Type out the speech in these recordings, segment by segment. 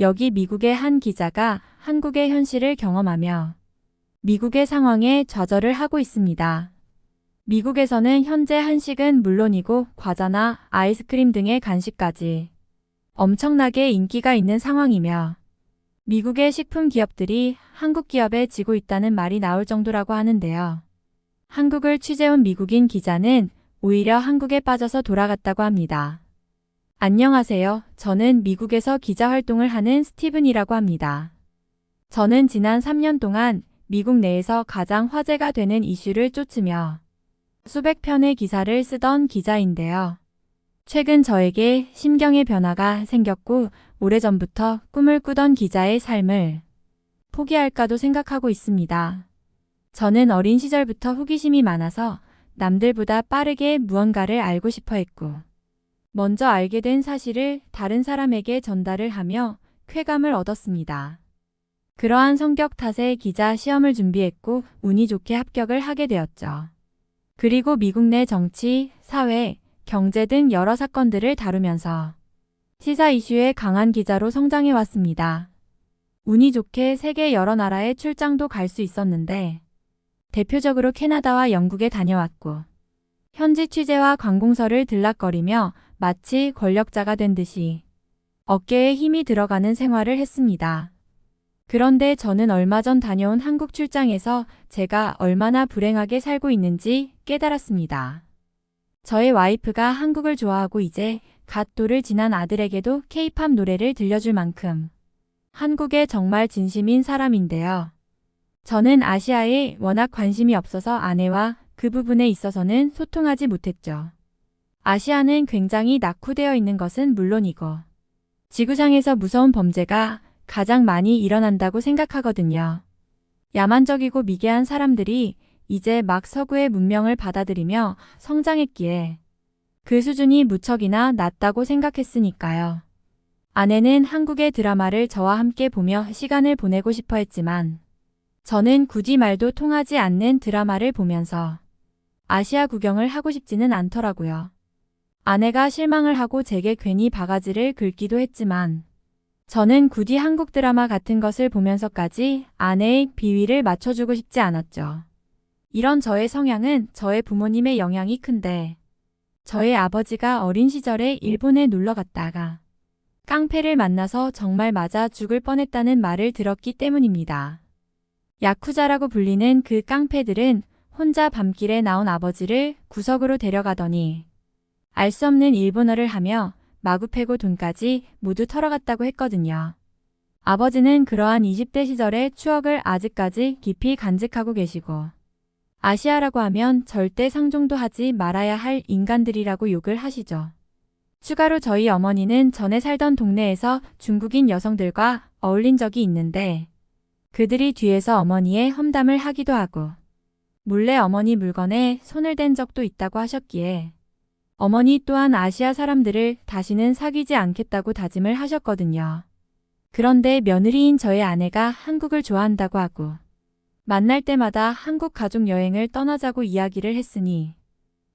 여기 미국의 한 기자가 한국의 현실을 경험하며 미국의 상황에 좌절을 하고 있습니다. 미국에서는 현재 한식은 물론이고 과자나 아이스크림 등의 간식까지 엄청나게 인기가 있는 상황이며 미국의 식품 기업들이 한국 기업에 지고 있다는 말이 나올 정도라고 하는데요. 한국을 취재온 미국인 기자는 오히려 한국에 빠져서 돌아갔다고 합니다. 안녕하세요. 저는 미국에서 기자 활동을 하는 스티븐이라고 합니다. 저는 지난 3년 동안 미국 내에서 가장 화제가 되는 이슈를 쫓으며 수백 편의 기사를 쓰던 기자인데요. 최근 저에게 심경의 변화가 생겼고 오래전부터 꿈을 꾸던 기자의 삶을 포기할까도 생각하고 있습니다. 저는 어린 시절부터 호기심이 많아서 남들보다 빠르게 무언가를 알고 싶어 했고 먼저 알게 된 사실을 다른 사람에게 전달을 하며 쾌감을 얻었습니다. 그러한 성격 탓에 기자 시험을 준비했고 운이 좋게 합격을 하게 되었죠. 그리고 미국 내 정치, 사회, 경제 등 여러 사건들을 다루면서 시사 이슈의 강한 기자로 성장해 왔습니다. 운이 좋게 세계 여러 나라에 출장도 갈 수 있었는데 대표적으로 캐나다와 영국에 다녀왔고 현지 취재와 관공서를 들락거리며 마치 권력자가 된 듯이 어깨에 힘이 들어가는 생활을 했습니다. 그런데 저는 얼마 전 다녀온 한국 출장에서 제가 얼마나 불행하게 살고 있는지 깨달았습니다. 저의 와이프가 한국을 좋아하고 이제 갓 돌을 지난 아들에게도 K-팝 노래를 들려줄 만큼 한국에 정말 진심인 사람인데요. 저는 아시아에 워낙 관심이 없어서 아내와 그 부분에 있어서는 소통하지 못했죠. 아시아는 굉장히 낙후되어 있는 것은 물론이고 지구상에서 무서운 범죄가 가장 많이 일어난다고 생각하거든요. 야만적이고 미개한 사람들이 이제 막 서구의 문명을 받아들이며 성장했기에 그 수준이 무척이나 낮다고 생각했으니까요. 아내는 한국의 드라마를 저와 함께 보며 시간을 보내고 싶어 했지만 저는 굳이 말도 통하지 않는 드라마를 보면서 아시아 구경을 하고 싶지는 않더라고요. 아내가 실망을 하고 제게 괜히 바가지를 긁기도 했지만 저는 굳이 한국 드라마 같은 것을 보면서까지 아내의 비위를 맞춰주고 싶지 않았죠. 이런 저의 성향은 저의 부모님의 영향이 큰데 저의 아버지가 어린 시절에 일본에 놀러 갔다가 깡패를 만나서 정말 맞아 죽을 뻔했다는 말을 들었기 때문입니다. 야쿠자라고 불리는 그 깡패들은 혼자 밤길에 나온 아버지를 구석으로 데려가더니 알 수 없는 일본어를 하며 마구 패고 돈까지 모두 털어갔다고 했거든요. 아버지는 그러한 20대 시절의 추억을 아직까지 깊이 간직하고 계시고 아시아라고 하면 절대 상종도 하지 말아야 할 인간들이라고 욕을 하시죠. 추가로 저희 어머니는 전에 살던 동네에서 중국인 여성들과 어울린 적이 있는데 그들이 뒤에서 어머니의 험담을 하기도 하고 몰래 어머니 물건에 손을 댄 적도 있다고 하셨기에 어머니 또한 아시아 사람들을 다시는 사귀지 않겠다고 다짐을 하셨거든요. 그런데 며느리인 저의 아내가 한국을 좋아한다고 하고 만날 때마다 한국 가족 여행을 떠나자고 이야기를 했으니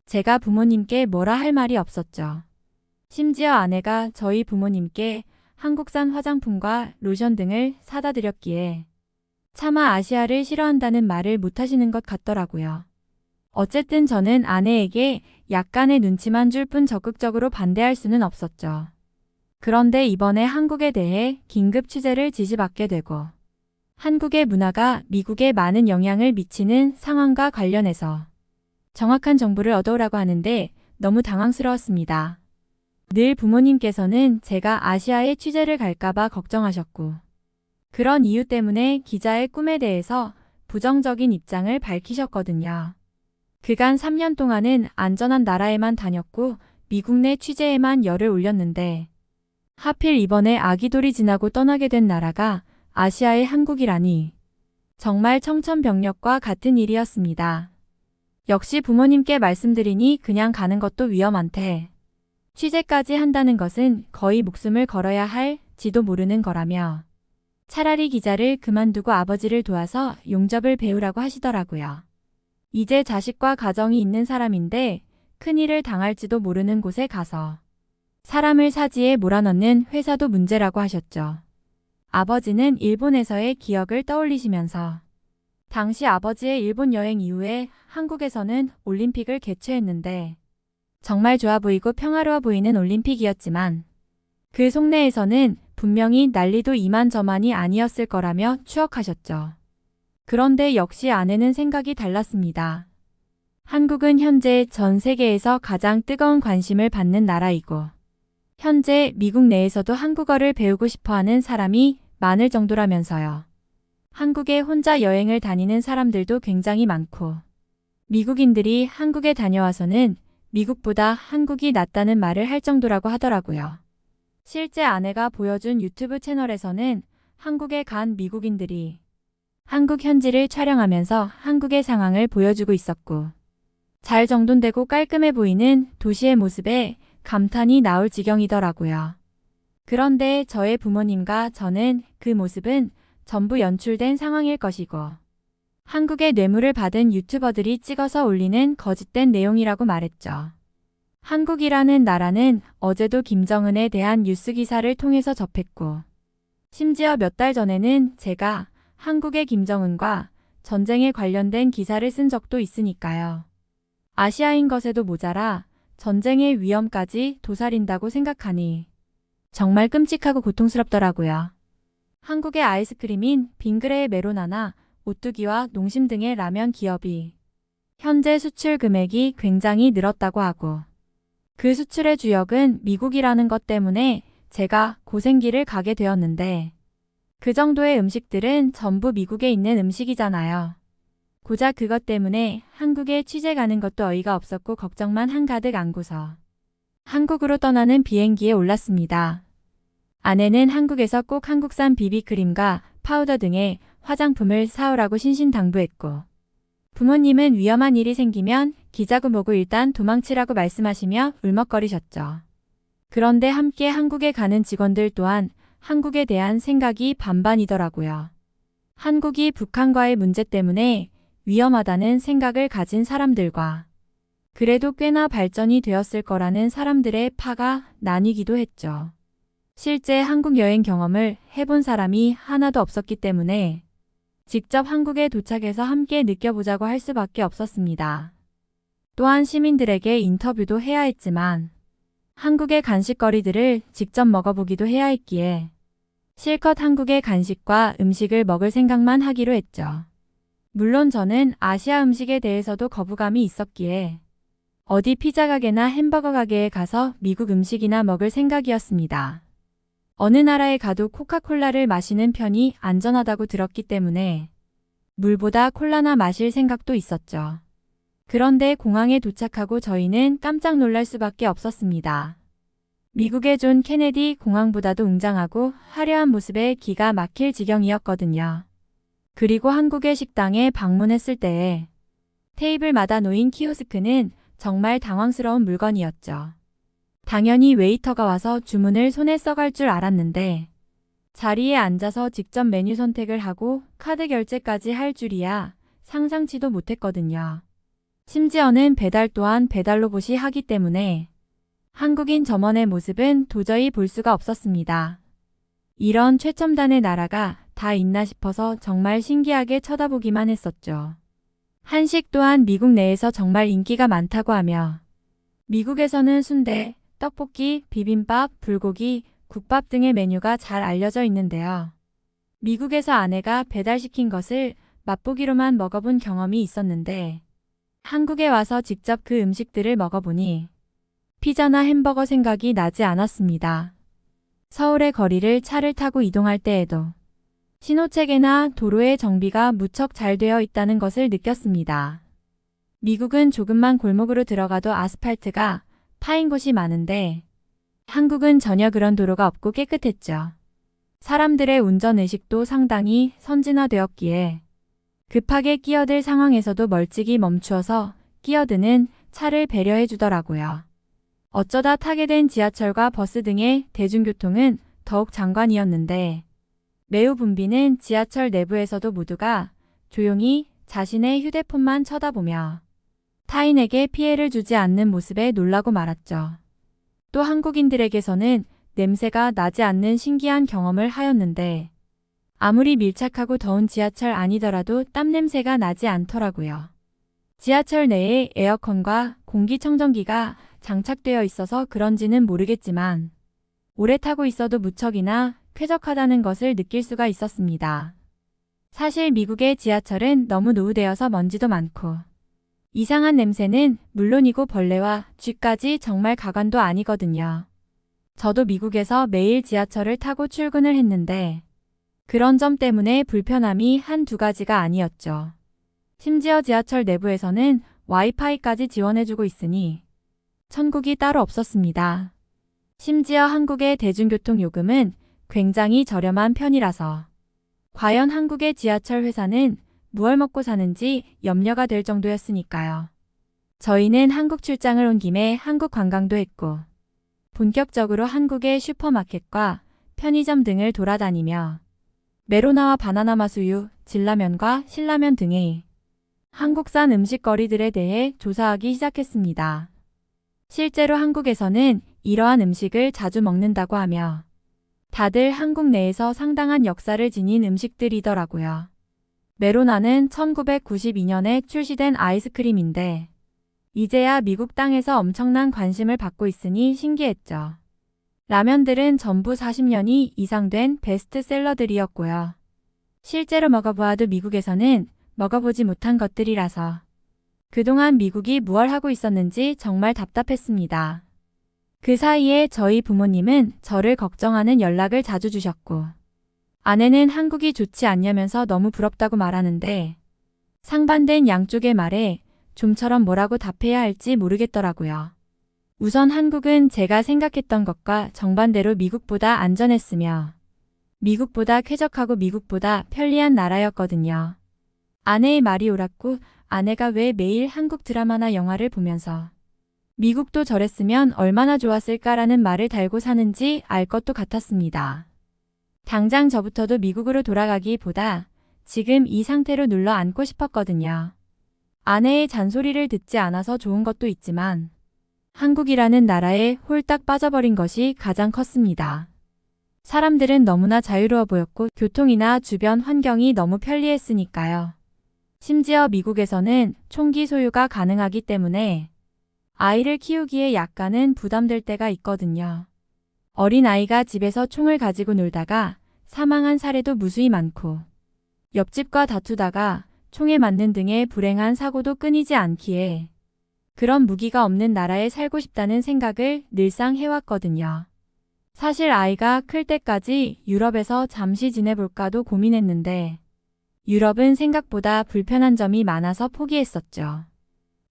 제가 부모님께 뭐라 할 말이 없었죠. 심지어 아내가 저희 부모님께 한국산 화장품과 로션 등을 사다 드렸기에 차마 아시아를 싫어한다는 말을 못하시는 것 같더라고요. 어쨌든 저는 아내에게 약간의 눈치만 줄 뿐 적극적으로 반대할 수는 없었죠. 그런데 이번에 한국에 대해 긴급 취재를 지시받게 되고 한국의 문화가 미국에 많은 영향을 미치는 상황과 관련해서 정확한 정보를 얻어오라고 하는데 너무 당황스러웠습니다. 늘 부모님께서는 제가 아시아에 취재를 갈까봐 걱정하셨고 그런 이유 때문에 기자의 꿈에 대해서 부정적인 입장을 밝히셨거든요. 그간 3년 동안은 안전한 나라에만 다녔고 미국 내 취재에만 열을 올렸는데 하필 이번에 아기돌이 지나고 떠나게 된 나라가 아시아의 한국이라니 정말 청천벽력과 같은 일이었습니다. 역시 부모님께 말씀드리니 그냥 가는 것도 위험한데 취재까지 한다는 것은 거의 목숨을 걸어야 할지도 모르는 거라며 차라리 기자를 그만두고 아버지를 도와서 용접을 배우라고 하시더라고요. 이제 자식과 가정이 있는 사람인데 큰일을 당할지도 모르는 곳에 가서 사람을 사지에 몰아넣는 회사도 문제라고 하셨죠. 아버지는 일본에서의 기억을 떠올리시면서 당시 아버지의 일본 여행 이후에 한국에서는 올림픽을 개최했는데 정말 좋아 보이고 평화로워 보이는 올림픽이었지만 그 속내에서는 분명히 난리도 이만저만이 아니었을 거라며 추억하셨죠. 그런데 역시 아내는 생각이 달랐습니다. 한국은 현재 전 세계에서 가장 뜨거운 관심을 받는 나라이고 현재 미국 내에서도 한국어를 배우고 싶어하는 사람이 많을 정도라면서요. 한국에 혼자 여행을 다니는 사람들도 굉장히 많고 미국인들이 한국에 다녀와서는 미국보다 한국이 낫다는 말을 할 정도라고 하더라고요. 실제 아내가 보여준 유튜브 채널에서는 한국에 간 미국인들이 한국 현지를 촬영하면서 한국의 상황을 보여주고 있었고 잘 정돈되고 깔끔해 보이는 도시의 모습에 감탄이 나올 지경이더라고요. 그런데 저의 부모님과 저는 그 모습은 전부 연출된 상황일 것이고 한국의 뇌물을 받은 유튜버들이 찍어서 올리는 거짓된 내용이라고 말했죠. 한국이라는 나라는 어제도 김정은에 대한 뉴스 기사를 통해서 접했고 심지어 몇 달 전에는 제가 한국의 김정은과 전쟁에 관련된 기사를 쓴 적도 있으니까요. 아시아인 것에도 모자라 전쟁의 위험까지 도사린다고 생각하니 정말 끔찍하고 고통스럽더라고요. 한국의 아이스크림인 빙그레의 메로나나 오뚜기와 농심 등의 라면 기업이 현재 수출 금액이 굉장히 늘었다고 하고 그 수출의 주역은 미국이라는 것 때문에 제가 고생길을 가게 되었는데 그 정도의 음식들은 전부 미국에 있는 음식이잖아요. 고작 그것 때문에 한국에 취재 가는 것도 어이가 없었고 걱정만 한가득 안고서 한국으로 떠나는 비행기에 올랐습니다. 아내는 한국에서 꼭 한국산 비비크림과 파우더 등의 화장품을 사오라고 신신당부했고 부모님은 위험한 일이 생기면 기자고 뭐고 일단 도망치라고 말씀하시며 울먹거리셨죠. 그런데 함께 한국에 가는 직원들 또한 한국에 대한 생각이 반반이더라고요. 한국이 북한과의 문제 때문에 위험하다는 생각을 가진 사람들과 그래도 꽤나 발전이 되었을 거라는 사람들의 파가 나뉘기도 했죠. 실제 한국 여행 경험을 해본 사람이 하나도 없었기 때문에 직접 한국에 도착해서 함께 느껴보자고 할 수밖에 없었습니다. 또한 시민들에게 인터뷰도 해야 했지만 한국의 간식거리들을 직접 먹어보기도 해야 했기에 실컷 한국의 간식과 음식을 먹을 생각만 하기로 했죠. 물론 저는 아시아 음식에 대해서도 거부감이 있었기에 어디 피자 가게나 햄버거 가게에 가서 미국 음식이나 먹을 생각이었습니다. 어느 나라에 가도 코카콜라를 마시는 편이 안전하다고 들었기 때문에 물보다 콜라나 마실 생각도 있었죠. 그런데 공항에 도착하고 저희는 깜짝 놀랄 수밖에 없었습니다. 미국의 존 케네디 공항보다도 웅장하고 화려한 모습에 기가 막힐 지경이었거든요. 그리고 한국의 식당에 방문했을 때에 테이블마다 놓인 키오스크는 정말 당황스러운 물건이었죠. 당연히 웨이터가 와서 주문을 손에 써갈 줄 알았는데 자리에 앉아서 직접 메뉴 선택을 하고 카드 결제까지 할 줄이야 상상치도 못했거든요. 심지어는 배달 또한 배달 로봇이 하기 때문에 한국인 점원의 모습은 도저히 볼 수가 없었습니다. 이런 최첨단의 나라가 다 있나 싶어서 정말 신기하게 쳐다보기만 했었죠. 한식 또한 미국 내에서 정말 인기가 많다고 하며 미국에서는 순대, 떡볶이, 비빔밥, 불고기, 국밥 등의 메뉴가 잘 알려져 있는데요. 미국에서 아내가 배달시킨 것을 맛보기로만 먹어본 경험이 있었는데 한국에 와서 직접 그 음식들을 먹어보니 피자나 햄버거 생각이 나지 않았습니다. 서울의 거리를 차를 타고 이동할 때에도 신호체계나 도로의 정비가 무척 잘 되어 있다는 것을 느꼈습니다. 미국은 조금만 골목으로 들어가도 아스팔트가 파인 곳이 많은데 한국은 전혀 그런 도로가 없고 깨끗했죠. 사람들의 운전의식도 상당히 선진화되었기에 급하게 끼어들 상황에서도 멀찍이 멈추어서 끼어드는 차를 배려해 주더라고요. 어쩌다 타게 된 지하철과 버스 등의 대중교통은 더욱 장관이었는데 매우 붐비는 지하철 내부에서도 모두가 조용히 자신의 휴대폰만 쳐다보며 타인에게 피해를 주지 않는 모습에 놀라고 말았죠. 또 한국인들에게서는 냄새가 나지 않는 신기한 경험을 하였는데 아무리 밀착하고 더운 지하철 아니더라도 땀 냄새가 나지 않더라고요. 지하철 내에 에어컨과 공기청정기가 장착되어 있어서 그런지는 모르겠지만 오래 타고 있어도 무척이나 쾌적하다는 것을 느낄 수가 있었습니다. 사실 미국의 지하철은 너무 노후되어서 먼지도 많고 이상한 냄새는 물론이고 벌레와 쥐까지 정말 가관도 아니거든요. 저도 미국에서 매일 지하철을 타고 출근을 했는데 그런 점 때문에 불편함이 한두 가지가 아니었죠. 심지어 지하철 내부에서는 와이파이까지 지원해주고 있으니 천국이 따로 없었습니다. 심지어 한국의 대중교통 요금은 굉장히 저렴한 편이라서 과연 한국의 지하철 회사는 무얼 먹고 사는지 염려가 될 정도였으니까요. 저희는 한국 출장을 온 김에 한국 관광도 했고 본격적으로 한국의 슈퍼마켓과 편의점 등을 돌아다니며 메로나와 바나나 마수유, 진라면과 신라면 등의 한국산 음식거리들에 대해 조사하기 시작했습니다. 실제로 한국에서는 이러한 음식을 자주 먹는다고 하며 다들 한국 내에서 상당한 역사를 지닌 음식들이더라고요. 메로나는 1992년에 출시된 아이스크림인데 이제야 미국 땅에서 엄청난 관심을 받고 있으니 신기했죠. 라면들은 전부 40년이 이상 된 베스트셀러들이었고요. 실제로 먹어보아도 미국에서는 먹어보지 못한 것들이라서 그동안 미국이 무얼 하고 있었는지 정말 답답했습니다. 그 사이에 저희 부모님은 저를 걱정하는 연락을 자주 주셨고 아내는 한국이 좋지 않냐면서 너무 부럽다고 말하는데 상반된 양쪽의 말에 좀처럼 뭐라고 답해야 할지 모르겠더라고요. 우선 한국은 제가 생각했던 것과 정반대로 미국보다 안전했으며 미국보다 쾌적하고 미국보다 편리한 나라였거든요. 아내의 말이 옳았고 아내가 왜 매일 한국 드라마나 영화를 보면서 미국도 저랬으면 얼마나 좋았을까라는 말을 달고 사는지 알 것도 같았습니다. 당장 저부터도 미국으로 돌아가기보다 지금 이 상태로 눌러 앉고 싶었거든요. 아내의 잔소리를 듣지 않아서 좋은 것도 있지만 한국이라는 나라에 홀딱 빠져버린 것이 가장 컸습니다. 사람들은 너무나 자유로워 보였고 교통이나 주변 환경이 너무 편리했으니까요. 심지어 미국에서는 총기 소유가 가능하기 때문에 아이를 키우기에 약간은 부담될 때가 있거든요. 어린 아이가 집에서 총을 가지고 놀다가 사망한 사례도 무수히 많고 옆집과 다투다가 총에 맞는 등의 불행한 사고도 끊이지 않기에 그런 무기가 없는 나라에 살고 싶다는 생각을 늘상 해왔거든요. 사실 아이가 클 때까지 유럽에서 잠시 지내볼까도 고민했는데 유럽은 생각보다 불편한 점이 많아서 포기했었죠.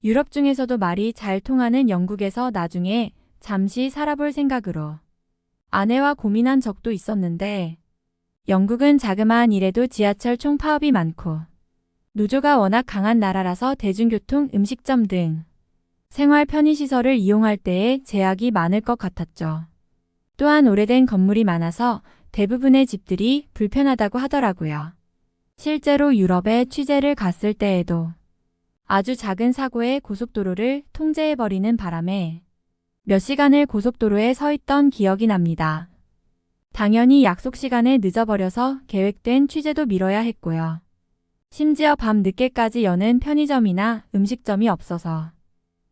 유럽 중에서도 말이 잘 통하는 영국에서 나중에 잠시 살아볼 생각으로 아내와 고민한 적도 있었는데 영국은 자그마한 일에도 지하철 총파업이 많고 노조가 워낙 강한 나라라서 대중교통, 음식점 등 생활 편의시설을 이용할 때에 제약이 많을 것 같았죠. 또한 오래된 건물이 많아서 대부분의 집들이 불편하다고 하더라고요. 실제로 유럽에 취재를 갔을 때에도 아주 작은 사고에 고속도로를 통제해버리는 바람에 몇 시간을 고속도로에 서 있던 기억이 납니다. 당연히 약속 시간에 늦어버려서 계획된 취재도 미뤄야 했고요. 심지어 밤 늦게까지 여는 편의점이나 음식점이 없어서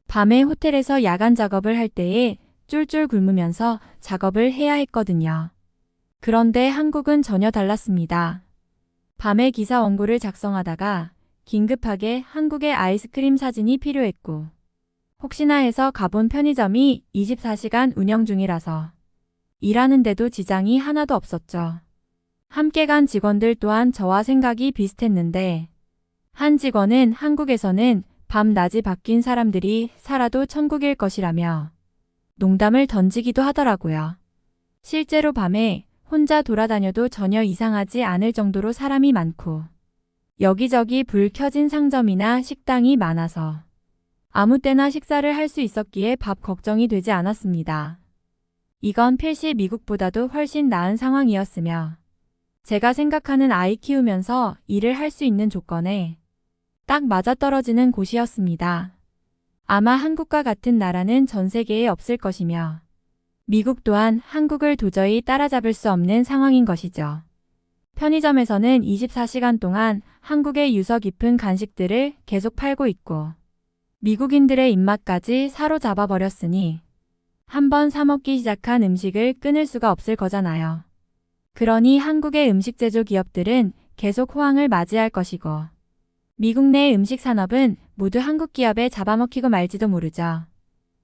밤에 호텔에서 야간 작업을 할 때에 쫄쫄 굶으면서 작업을 해야 했거든요. 그런데 한국은 전혀 달랐습니다. 밤에 기사 원고를 작성하다가 긴급하게 한국의 아이스크림 사진이 필요했고 혹시나 해서 가본 편의점이 24시간 운영 중이라서 일하는데도 지장이 하나도 없었죠. 함께 간 직원들 또한 저와 생각이 비슷했는데 한 직원은 한국에서는 밤낮이 바뀐 사람들이 살아도 천국일 것이라며 농담을 던지기도 하더라고요. 실제로 밤에 혼자 돌아다녀도 전혀 이상하지 않을 정도로 사람이 많고 여기저기 불 켜진 상점이나 식당이 많아서 아무 때나 식사를 할 수 있었기에 밥 걱정이 되지 않았습니다. 이건 필시 미국보다도 훨씬 나은 상황이었으며 제가 생각하는 아이 키우면서 일을 할 수 있는 조건에 딱 맞아떨어지는 곳이었습니다. 아마 한국과 같은 나라는 전 세계에 없을 것이며 미국 또한 한국을 도저히 따라잡을 수 없는 상황인 것이죠. 편의점에서는 24시간 동안 한국의 유서 깊은 간식들을 계속 팔고 있고 미국인들의 입맛까지 사로잡아 버렸으니 한번 사 먹기 시작한 음식을 끊을 수가 없을 거잖아요. 그러니 한국의 음식 제조 기업들은 계속 호황을 맞이할 것이고 미국 내 음식 산업은 모두 한국 기업에 잡아먹히고 말지도 모르죠.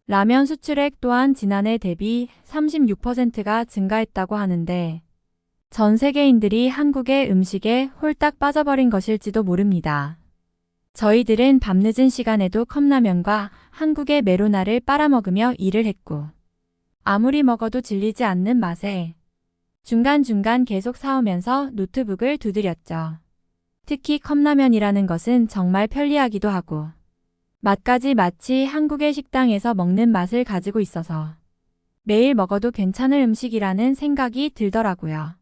라면 수출액 또한 지난해 대비 36%가 증가했다고 하는데 전 세계인들이 한국의 음식에 홀딱 빠져버린 것일지도 모릅니다. 저희들은 밤늦은 시간에도 컵라면과 한국의 메로나를 빨아먹으며 일을 했고 아무리 먹어도 질리지 않는 맛에 중간중간 계속 사오면서 노트북을 두드렸죠. 특히 컵라면이라는 것은 정말 편리하기도 하고 맛까지 마치 한국의 식당에서 먹는 맛을 가지고 있어서 매일 먹어도 괜찮을 음식이라는 생각이 들더라고요.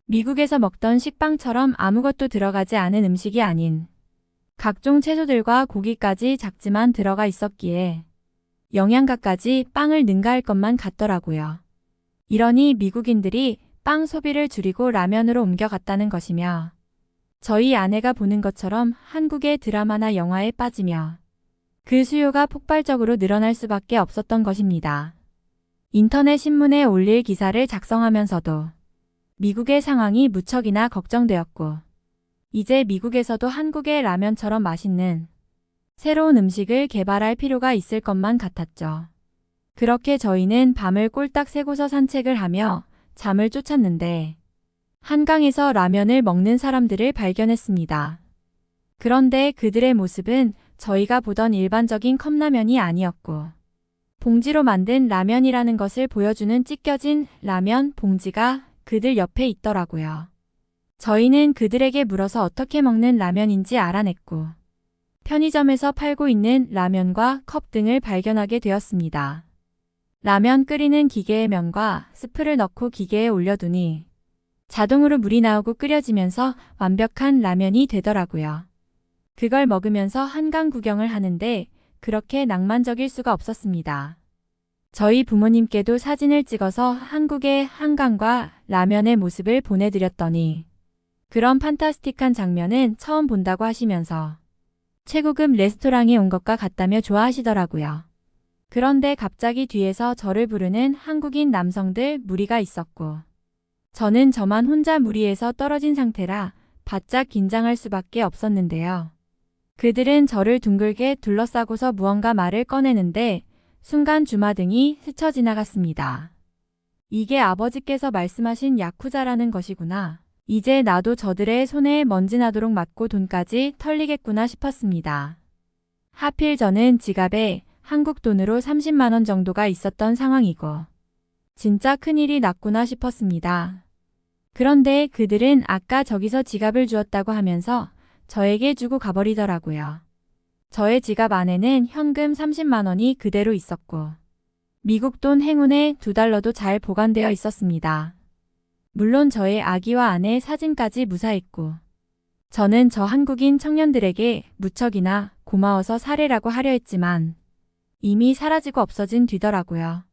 미국에서 먹던 식빵처럼 아무것도 들어가지 않은 음식이 아닌 각종 채소들과 고기까지 작지만 들어가 있었기에 영양가까지 빵을 능가할 것만 같더라고요. 이러니 미국인들이 빵 소비를 줄이고 라면으로 옮겨갔다는 것이며 저희 아내가 보는 것처럼 한국의 드라마나 영화에 빠지며 그 수요가 폭발적으로 늘어날 수밖에 없었던 것입니다. 인터넷 신문에 올릴 기사를 작성하면서도 미국의 상황이 무척이나 걱정되었고 이제 미국에서도 한국의 라면처럼 맛있는 새로운 음식을 개발할 필요가 있을 것만 같았죠. 그렇게 저희는 밤을 꼴딱 새고서 산책을 하며 잠을 쫓았는데 한강에서 라면을 먹는 사람들을 발견했습니다. 그런데 그들의 모습은 저희가 보던 일반적인 컵라면이 아니었고 봉지로 만든 라면이라는 것을 보여주는 찢겨진 라면 봉지가 그들 옆에 있더라고요. 저희는 그들에게 물어서 어떻게 먹는 라면인지 알아냈고 편의점에서 팔고 있는 라면과 컵 등을 발견하게 되었습니다. 라면 끓이는 기계에 면과 스프를 넣고 기계에 올려두니 자동으로 물이 나오고 끓여지면서 완벽한 라면이 되더라고요. 그걸 먹으면서 한강 구경을 하는데 그렇게 낭만적일 수가 없었습니다. 저희 부모님께도 사진을 찍어서 한국의 한강과 라면의 모습을 보내드렸더니 그런 판타스틱한 장면은 처음 본다고 하시면서 최고급 레스토랑에 온 것과 같다며 좋아하시더라고요. 그런데 갑자기 뒤에서 저를 부르는 한국인 남성들 무리가 있었고 저는 저만 혼자 무리에서 떨어진 상태라 바짝 긴장할 수밖에 없었는데요. 그들은 저를 둥글게 둘러싸고서 무언가 말을 꺼내는데 순간 주마등이 스쳐 지나갔습니다. 이게 아버지께서 말씀하신 야쿠자라는 것이구나. 이제 나도 저들의 손에 먼지 나도록 맞고 돈까지 털리겠구나 싶었습니다. 하필 저는 지갑에 한국 돈으로 30만 원 정도가 있었던 상황이고 진짜 큰일이 났구나 싶었습니다. 그런데 그들은 아까 저기서 지갑을 주었다고 하면서 저에게 주고 가버리더라고요. 저의 지갑 안에는 현금 30만 원이 그대로 있었고 미국 돈 행운에 $2도 잘 보관되어 있었습니다. 물론 저의 아기와 아내 사진까지 무사했고 저는 저 한국인 청년들에게 무척이나 고마워서 사례라고 하려 했지만 이미 사라지고 없어진 뒤더라고요.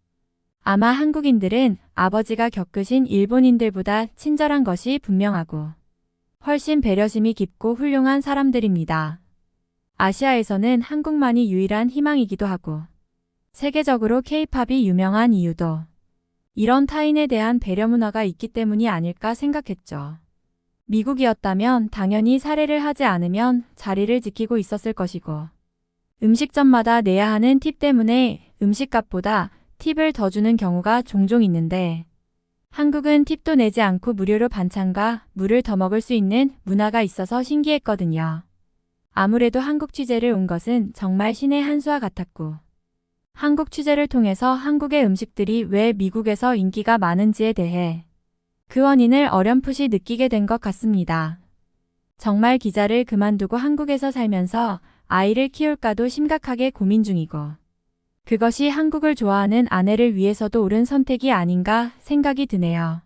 아마 한국인들은 아버지가 겪으신 일본인들보다 친절한 것이 분명하고 훨씬 배려심이 깊고 훌륭한 사람들입니다. 아시아에서는 한국만이 유일한 희망이기도 하고 세계적으로 K-팝이 유명한 이유도 이런 타인에 대한 배려 문화가 있기 때문이 아닐까 생각했죠. 미국이었다면 당연히 살해를 하지 않으면 자리를 지키고 있었을 것이고 음식점마다 내야 하는 팁 때문에 음식값보다 팁을 더 주는 경우가 종종 있는데 한국은 팁도 내지 않고 무료로 반찬과 물을 더 먹을 수 있는 문화가 있어서 신기했거든요. 아무래도 한국 취재를 온 것은 정말 신의 한 수와 같았고 한국 취재를 통해서 한국의 음식들이 왜 미국에서 인기가 많은지에 대해 그 원인을 어렴풋이 느끼게 된 것 같습니다. 정말 기자를 그만두고 한국에서 살면서 아이를 키울까도 심각하게 고민 중이고 그것이 한국을 좋아하는 아내를 위해서도 옳은 선택이 아닌가 생각이 드네요.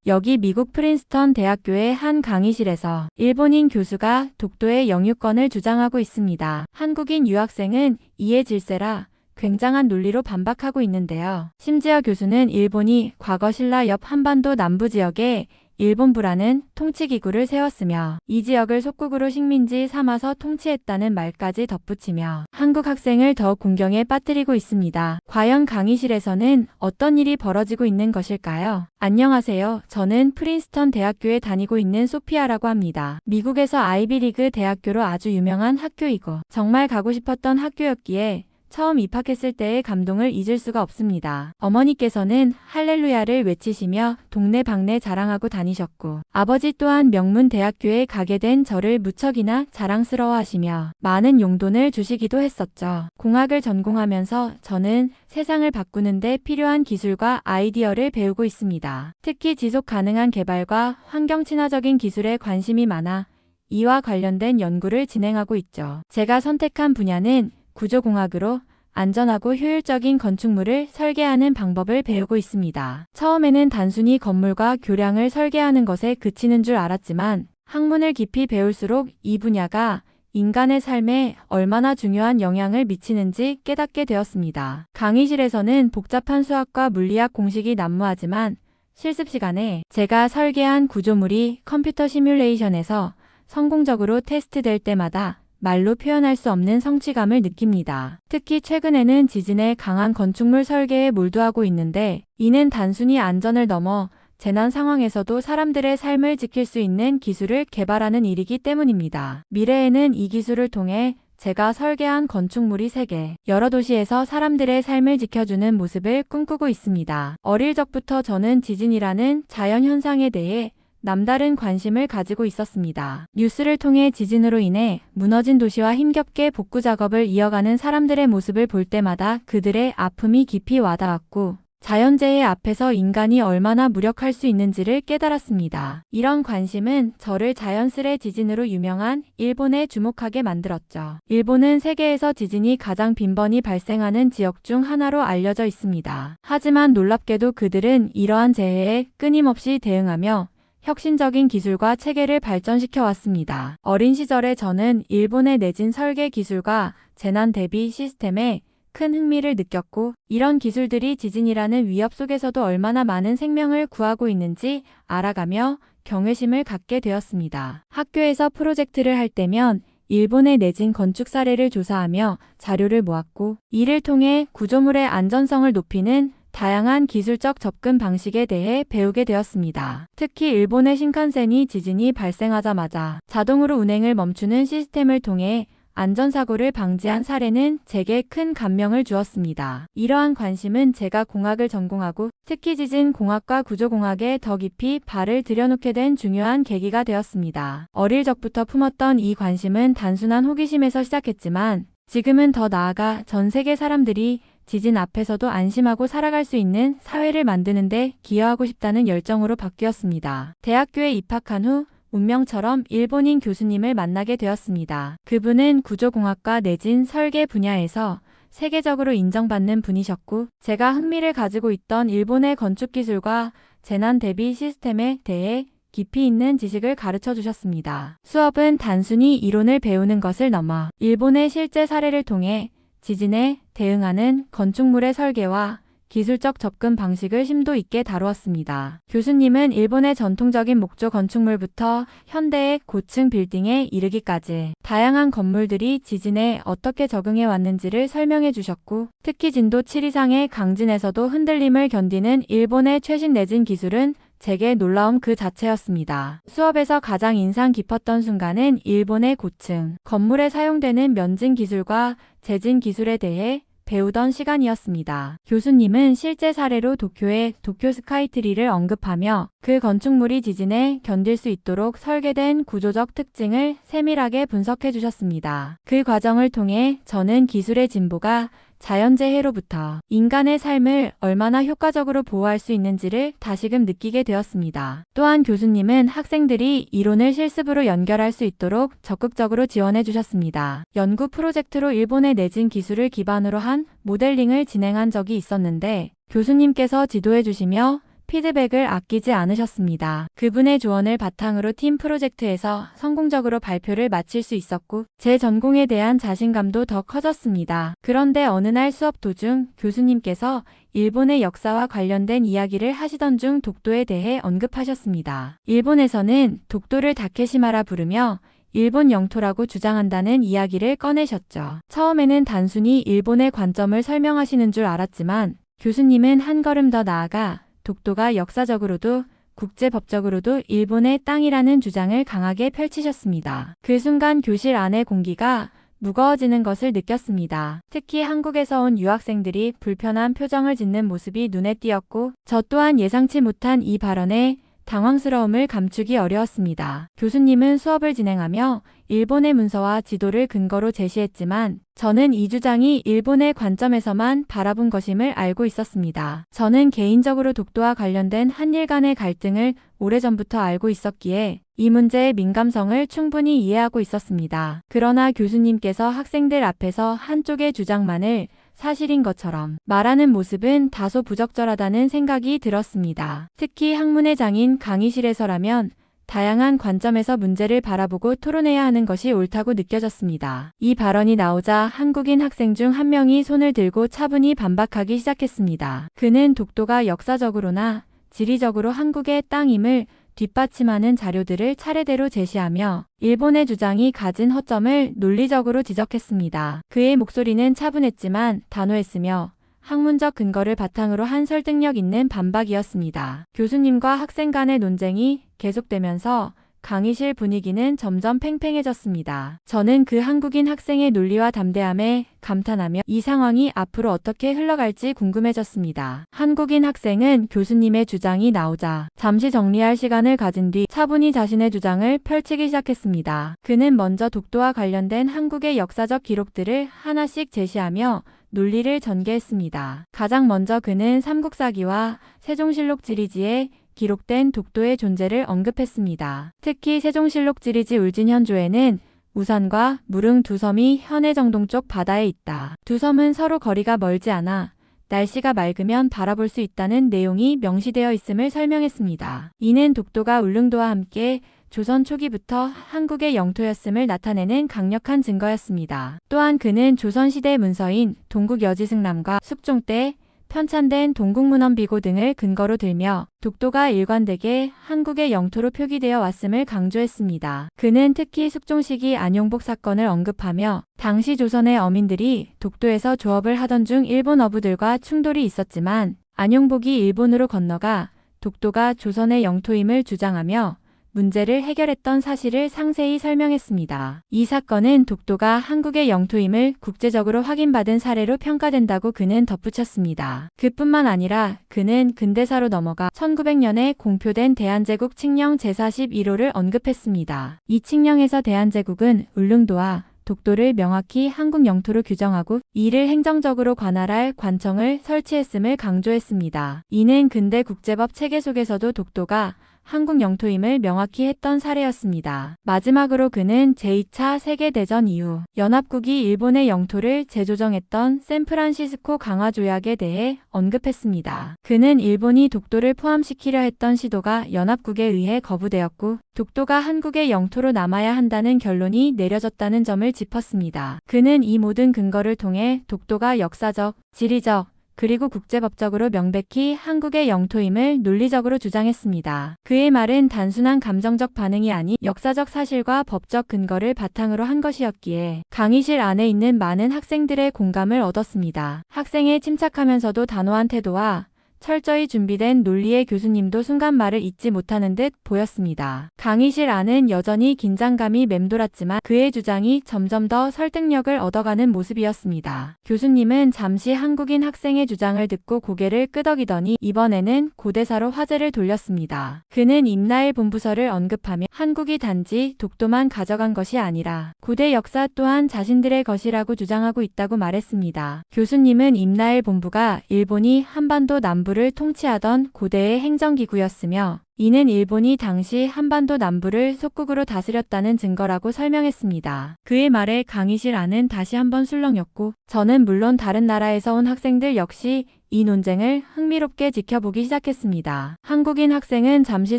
여기 미국 프린스턴 대학교의 한 강의실에서 일본인 교수가 독도의 영유권을 주장하고 있습니다. 한국인 유학생은 이해 질세라 굉장한 논리로 반박하고 있는데요. 심지어 교수는 일본이 과거 신라 옆 한반도 남부 지역에 일본부라는 통치기구를 세웠으며 이 지역을 속국으로 식민지 삼아서 통치했다는 말까지 덧붙이며 한국 학생을 더 공경에 빠뜨리고 있습니다. 과연 강의실에서는 어떤 일이 벌어지고 있는 것일까요? 안녕하세요. 저는 프린스턴 대학교에 다니고 있는 소피아라고 합니다. 미국에서 아이비리그 대학교로 아주 유명한 학교이고 정말 가고 싶었던 학교였기에 처음 입학했을 때의 감동을 잊을 수가 없습니다. 어머니께서는 할렐루야를 외치시며 동네방네 자랑하고 다니셨고 아버지 또한 명문 대학교에 가게 된 저를 무척이나 자랑스러워하시며 많은 용돈을 주시기도 했었죠. 공학을 전공하면서 저는 세상을 바꾸는 데 필요한 기술과 아이디어를 배우고 있습니다. 특히 지속 가능한 개발과 환경 친화적인 기술에 관심이 많아 이와 관련된 연구를 진행하고 있죠. 제가 선택한 분야는 구조공학으로 안전하고 효율적인 건축물을 설계하는 방법을 배우고 있습니다. 처음에는 단순히 건물과 교량을 설계하는 것에 그치는 줄 알았지만 학문을 깊이 배울수록 이 분야가 인간의 삶에 얼마나 중요한 영향을 미치는지 깨닫게 되었습니다. 강의실에서는 복잡한 수학과 물리학 공식이 난무하지만 실습 시간에 제가 설계한 구조물이 컴퓨터 시뮬레이션에서 성공적으로 테스트될 때마다 말로 표현할 수 없는 성취감을 느낍니다. 특히 최근에는 지진에 강한 건축물 설계에 몰두하고 있는데 이는 단순히 안전을 넘어 재난 상황에서도 사람들의 삶을 지킬 수 있는 기술을 개발하는 일이기 때문입니다. 미래에는 이 기술을 통해 제가 설계한 건축물이 세계 여러 도시에서 사람들의 삶을 지켜주는 모습을 꿈꾸고 있습니다. 어릴 적부터 저는 지진이라는 자연현상에 대해 남다른 관심을 가지고 있었습니다. 뉴스를 통해 지진으로 인해 무너진 도시와 힘겹게 복구 작업을 이어가는 사람들의 모습을 볼 때마다 그들의 아픔이 깊이 와닿았고 자연재해 앞에서 인간이 얼마나 무력할 수 있는지를 깨달았습니다. 이런 관심은 저를 자연스레 지진으로 유명한 일본에 주목하게 만들었죠. 일본은 세계에서 지진이 가장 빈번히 발생하는 지역 중 하나로 알려져 있습니다. 하지만 놀랍게도 그들은 이러한 재해에 끊임없이 대응하며 혁신적인 기술과 체계를 발전시켜 왔습니다. 어린 시절에 저는 일본의 내진 설계 기술과 재난 대비 시스템에 큰 흥미를 느꼈고 이런 기술들이 지진이라는 위협 속에서도 얼마나 많은 생명을 구하고 있는지 알아가며 경외심을 갖게 되었습니다. 학교에서 프로젝트를 할 때면 일본의 내진 건축 사례를 조사하며 자료를 모았고 이를 통해 구조물의 안전성을 높이는 다양한 기술적 접근 방식에 대해 배우게 되었습니다. 특히 일본의 신칸센이 지진이 발생하자마자 자동으로 운행을 멈추는 시스템을 통해 안전사고를 방지한 사례는 제게 큰 감명을 주었습니다. 이러한 관심은 제가 공학을 전공하고 특히 지진공학과 구조공학에 더 깊이 발을 들여놓게 된 중요한 계기가 되었습니다. 어릴 적부터 품었던 이 관심은 단순한 호기심에서 시작했지만 지금은 더 나아가 전 세계 사람들이 지진 앞에서도 안심하고 살아갈 수 있는 사회를 만드는 데 기여하고 싶다는 열정으로 바뀌었습니다. 대학교에 입학한 후 운명처럼 일본인 교수님을 만나게 되었습니다. 그분은 구조공학과 내진 설계 분야에서 세계적으로 인정받는 분이셨고 제가 흥미를 가지고 있던 일본의 건축기술과 재난 대비 시스템에 대해 깊이 있는 지식을 가르쳐 주셨습니다. 수업은 단순히 이론을 배우는 것을 넘어 일본의 실제 사례를 통해 지진에 대응하는 건축물의 설계와 기술적 접근 방식을 심도 있게 다루었습니다. 교수님은 일본의 전통적인 목조 건축물부터 현대의 고층 빌딩에 이르기까지 다양한 건물들이 지진에 어떻게 적응해 왔는지를 설명해 주셨고 특히 진도 7 이상의 강진에서도 흔들림을 견디는 일본의 최신 내진 기술은 제게 놀라움 그 자체였습니다. 수업에서 가장 인상 깊었던 순간은 일본의 고층 건물에 사용되는 면진 기술과 재진 기술에 대해 배우던 시간이었습니다. 교수님은 실제 사례로 도쿄의 도쿄 스카이트리를 언급하며 그 건축물이 지진에 견딜 수 있도록 설계된 구조적 특징을 세밀하게 분석해 주셨습니다. 그 과정을 통해 저는 기술의 진보가 자연재해로부터 인간의 삶을 얼마나 효과적으로 보호할 수 있는지를 다시금 느끼게 되었습니다. 또한 교수님은 학생들이 이론을 실습으로 연결할 수 있도록 적극적으로 지원해 주셨습니다. 연구 프로젝트로 일본의 내진 기술을 기반으로 한 모델링을 진행한 적이 있었는데 교수님께서 지도해 주시며 피드백을 아끼지 않으셨습니다. 그분의 조언을 바탕으로 팀 프로젝트에서 성공적으로 발표를 마칠 수 있었고 제 전공에 대한 자신감도 더 커졌습니다. 그런데 어느 날 수업 도중 교수님께서 일본의 역사와 관련된 이야기를 하시던 중 독도에 대해 언급하셨습니다. 일본에서는 독도를 다케시마라 부르며 일본 영토라고 주장한다는 이야기를 꺼내셨죠. 처음에는 단순히 일본의 관점을 설명하시는 줄 알았지만 교수님은 한 걸음 더 나아가 독도가 역사적으로도 국제법적으로도 일본의 땅이라는 주장을 강하게 펼치셨습니다. 그 순간 교실 안의 공기가 무거워지는 것을 느꼈습니다. 특히 한국에서 온 유학생들이 불편한 표정을 짓는 모습이 눈에 띄었고 저 또한 예상치 못한 이 발언에 당황스러움을 감추기 어려웠습니다. 교수님은 수업을 진행하며 일본의 문서와 지도를 근거로 제시했지만 저는 이 주장이 일본의 관점에서만 바라본 것임을 알고 있었습니다. 저는 개인적으로 독도와 관련된 한일 간의 갈등을 오래전부터 알고 있었기에 이 문제의 민감성을 충분히 이해하고 있었습니다. 그러나 교수님께서 학생들 앞에서 한쪽의 주장만을 사실인 것처럼 말하는 모습은 다소 부적절하다는 생각이 들었습니다. 특히 학문의 장인 강의실에서라면 다양한 관점에서 문제를 바라보고 토론해야 하는 것이 옳다고 느껴졌습니다. 이 발언이 나오자 한국인 학생 중 한 명이 손을 들고 차분히 반박하기 시작했습니다. 그는 독도가 역사적으로나 지리적으로 한국의 땅임을 뒷받침하는 자료들을 차례대로 제시하며 일본의 주장이 가진 허점을 논리적으로 지적했습니다. 그의 목소리는 차분했지만 단호했으며 학문적 근거를 바탕으로 한 설득력 있는 반박이었습니다. 교수님과 학생 간의 논쟁이 계속되면서 강의실 분위기는 점점 팽팽해졌습니다. 저는 그 한국인 학생의 논리와 담대함에 감탄하며 이 상황이 앞으로 어떻게 흘러갈지 궁금해졌습니다. 한국인 학생은 교수님의 주장이 나오자 잠시 정리할 시간을 가진 뒤 차분히 자신의 주장을 펼치기 시작했습니다. 그는 먼저 독도와 관련된 한국의 역사적 기록들을 하나씩 제시하며 논리를 전개했습니다. 가장 먼저 그는 삼국사기와 세종실록 지리지에 기록된 독도의 존재를 언급했습니다. 특히 세종실록 지리지 울진현조에는 우산과 무릉 두 섬이 현해정동 쪽 바다에 있다. 두 섬은 서로 거리가 멀지 않아 날씨가 맑으면 바라볼 수 있다는 내용이 명시되어 있음을 설명했습니다. 이는 독도가 울릉도와 함께 조선 초기부터 한국의 영토였음을 나타내는 강력한 증거였습니다. 또한 그는 조선시대 문서인 동국여지승남과 숙종 때 편찬된 동국문헌비고 등을 근거로 들며 독도가 일관되게 한국의 영토로 표기되어 왔음을 강조했습니다. 그는 특히 숙종 시기 안용복 사건을 언급하며 당시 조선의 어민들이 독도에서 조업을 하던 중 일본 어부들과 충돌이 있었지만 안용복이 일본으로 건너가 독도가 조선의 영토임을 주장하며 문제를 해결했던 사실을 상세히 설명했습니다. 이 사건은 독도가 한국의 영토임을 국제적으로 확인받은 사례로 평가된다고 그는 덧붙였습니다. 그뿐만 아니라 그는 근대사로 넘어가 1900년에 공표된 대한제국 칙령 제41호를 언급했습니다. 이 칙령에서 대한제국은 울릉도와 독도를 명확히 한국 영토로 규정하고 이를 행정적으로 관할할 관청을 설치했음을 강조했습니다. 이는 근대 국제법 체계 속에서도 독도가 한국 영토임을 명확히 했던 사례였습니다. 마지막으로 그는 제2차 세계대전 이후 연합국이 일본의 영토를 재조정했던 샌프란시스코 강화 조약에 대해 언급했습니다. 그는 일본이 독도를 포함시키려 했던 시도가 연합국에 의해 거부되었고 독도가 한국의 영토로 남아야 한다는 결론이 내려졌다는 점을 짚었습니다. 그는 이 모든 근거를 통해 독도가 역사적, 지리적, 그리고 국제법적으로 명백히 한국의 영토임을 논리적으로 주장했습니다. 그의 말은 단순한 감정적 반응이 아닌 역사적 사실과 법적 근거를 바탕으로 한 것이었기에 강의실 안에 있는 많은 학생들의 공감을 얻었습니다. 학생의 침착하면서도 단호한 태도와 철저히 준비된 논리의 교수님도 순간 말을 잇지 못하는 듯 보였습니다. 강의실 안은 여전히 긴장감이 맴돌았지만 그의 주장이 점점 더 설득력을 얻어가는 모습이었습니다. 교수님은 잠시 한국인 학생의 주장을 듣고 고개를 끄덕이더니 이번에는 고대사로 화제를 돌렸습니다. 그는 임나일 본부서를 언급하며 한국이 단지 독도만 가져간 것이 아니라 고대 역사 또한 자신들의 것이라고 주장하고 있다고 말했습니다. 교수님은 임나일 본부가 일본이 한반도 남부를 통치하던 고대의 행정기구였으며 이는 일본이 당시 한반도 남부를 속국으로 다스렸다는 증거라고 설명했습니다. 그의 말에 강의실 안은 다시 한번 술렁였고 저는 물론 다른 나라에서 온 학생들 역시 이 논쟁을 흥미롭게 지켜보기 시작했습니다. 한국인 학생은 잠시